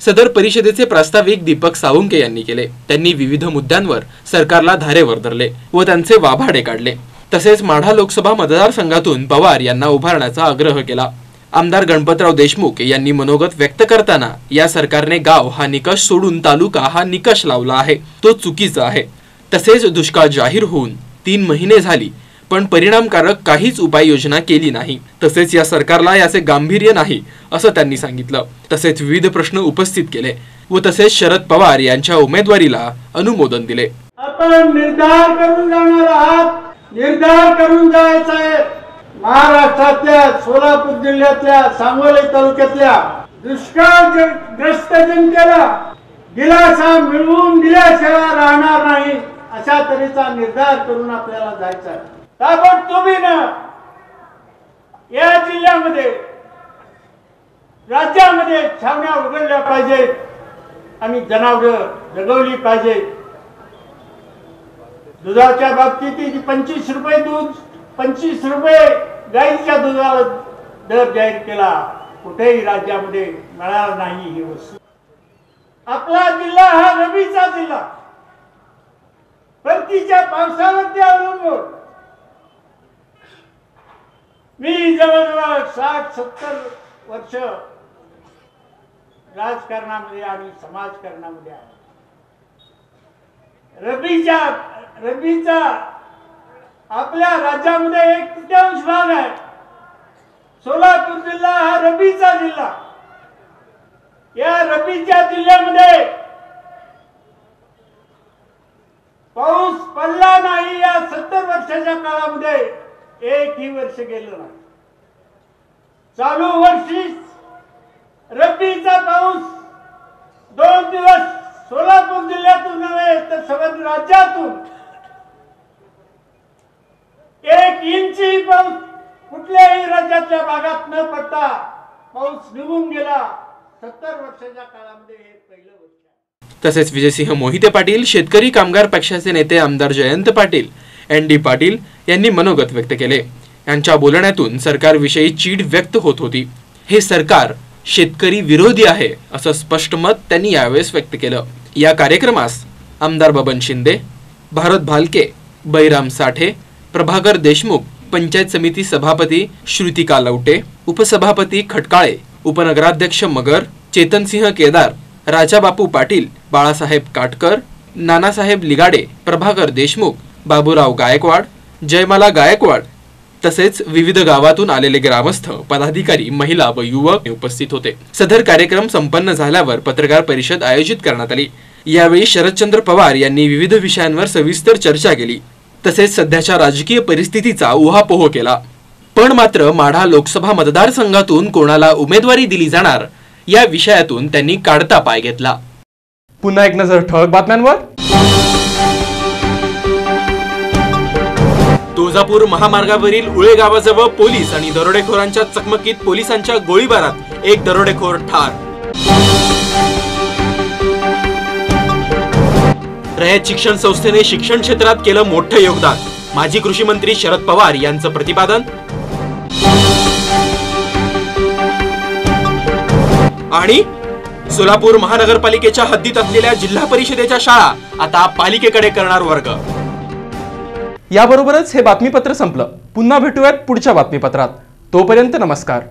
सदर परिषदेचे प्रास्ताविक दीपक साळुंके यांनी केले. त्यांनी विविध मुद्द्यांवर सरकारला धारेवर धरले व त्यांचे वाभाडे काढले. तसेच माढा लोकसभा मतदारसंघातून पवार यांना उभारण्याचा आग्रह केला. आमदार गणपतराव देशमुख यांनी मनोगत व्यक्त करताना या सरकारने गाव हा निकष सोडून तालुका हा निकष लावला आहे, तो चुकीचा आहे. तसेच दुष्काळ जाहीर होऊन 3 महिने झाली पण परिणामकारक काहीच उपाययोजना केली नाही. तसेच या सरकारला याचे गांभीर्य नाही असं त्यांनी सांगितलं. तसेच विविध प्रश्न उपस्थित केले व तसेच शरद पवार यांच्या उमेदवारीला अनुमोदन दिले. आपण निर्धार करून जाणार आहात, निर्धार करून जायचा आहे. महाराष्ट्रातल्या सोलापूर जिल्ह्यातल्या सांगोला तालुक्यातल्या दुष्काळग्रस्त जनतेला दिलासा मिळवून दिल्याशिवाय राहणार नाही अशा तऱ्हेचा निर्धार करून आपल्याला जायचा आहे. ताबडतोबीनं या जिल्ह्यामध्ये राज्यामध्ये छावण्या उघडल्या पाहिजेत आणि जनावरं जगवली पाहिजेत. दुधाच्या बाबतीत 25 रुपये दूध, 25 रुपये गाईच्या दुधाला दर जाहीर केला. कुठेही राज्यामध्ये मिळाला नाही ही वस्तू. आपला जिल्हा हा रबीचा जिल्हा, परतीच्या पावसावरती अवलंबून. मी जवळजवळ 60-70 वर्ष राजकारणामध्ये आणि समाजकारणामध्ये आहे. रबीचा आपल्या राज्यामध्ये 1/3 भाग आहे. सोलापूर जिल्हा हा रबीचा जिल्हा. या रबीच्या जिल्ह्यामध्ये पाऊस पडला नाही. या 70 वर्षाच्या काळामध्ये एकही वर्ष गेलं नाही. चालू वर्षी रब्बीचा पाऊस 2 दिवस सोलापूर जिल्ह्यातून नव्हे तर सगळ्या राज्यातून 1 इंचही पाऊस कुठल्याही राज्याच्या भागात न पडता पाऊस निघून गेला. 70 वर्षाच्या काळामध्ये हे पहिलं वर्ष. तसेच विजयसिंह मोहिते पाटील, शेतकरी कामगार पक्षाचे नेते आमदार जयंत पाटील, ND पाटील यांनी मनोगत व्यक्त केले. यांच्या बोलण्यातून सरकारविषयी चीड व्यक्त होत होती. हे सरकार शेतकरी विरोधी आहे असं स्पष्ट मत त्यांनी यावेळेस व्यक्त केलं. या कार्यक्रमास आमदार बबन शिंदे, भारत भालके, बैराम साठे, प्रभाकर देशमुख, पंचायत समिती सभापती श्रुतिका लवटे, उपसभापती खटकाळे, उपनगराध्यक्ष मगर, चेतनसिंह केदार, राजाबापू पाटील, बाळासाहेब काटकर, नानासाहेब लिगाडे, प्रभाकर देशमुख, बाबूराव गायकवाड, जयमाला गायकवाड तसेच विविध गावातून आलेले ग्रामस्थ, पदाधिकारी, महिला व युवक उपस्थित होते. सदर कार्यक्रम संपन्न झाल्यावर पत्रकार परिषद आयोजित करण्यात आली. यावेळी शरदचंद्र पवार यांनी विविध विषयांवर सविस्तर चर्चा केली. तसेच सध्याच्या राजकीय परिस्थितीचा उहापोह केला. पण मात्र माढा लोकसभा मतदारसंघातून कोणाला उमेदवारी दिली जाणार या विषयातून त्यांनी काढता पाय घेतला. पुन्हा एक नजर ठळक बातम्यांवर. तुळजापूर महामार्गावरील उळे गावाजवळ पोलीस आणि दरोडेखोरांच्या चकमकीत पोलिसांच्या गोळीबारात 1 दरोडेखोर ठार. रयत शिक्षण संस्थेने शिक्षण क्षेत्रात केलं मोठं योगदान, माजी कृषी मंत्री शरद पवार यांचं प्रतिपादन. आणि सोलापूर महानगरपालिकेच्या हद्दीत असलेल्या जिल्हा परिषदेच्या शाळा आता पालिकेकडे करणार वर्ग. याबरोबरच हे बातमीपत्र संपलं. पुन्हा भेटूयात पुढच्या बातमीपत्रात. तोपर्यंत नमस्कार.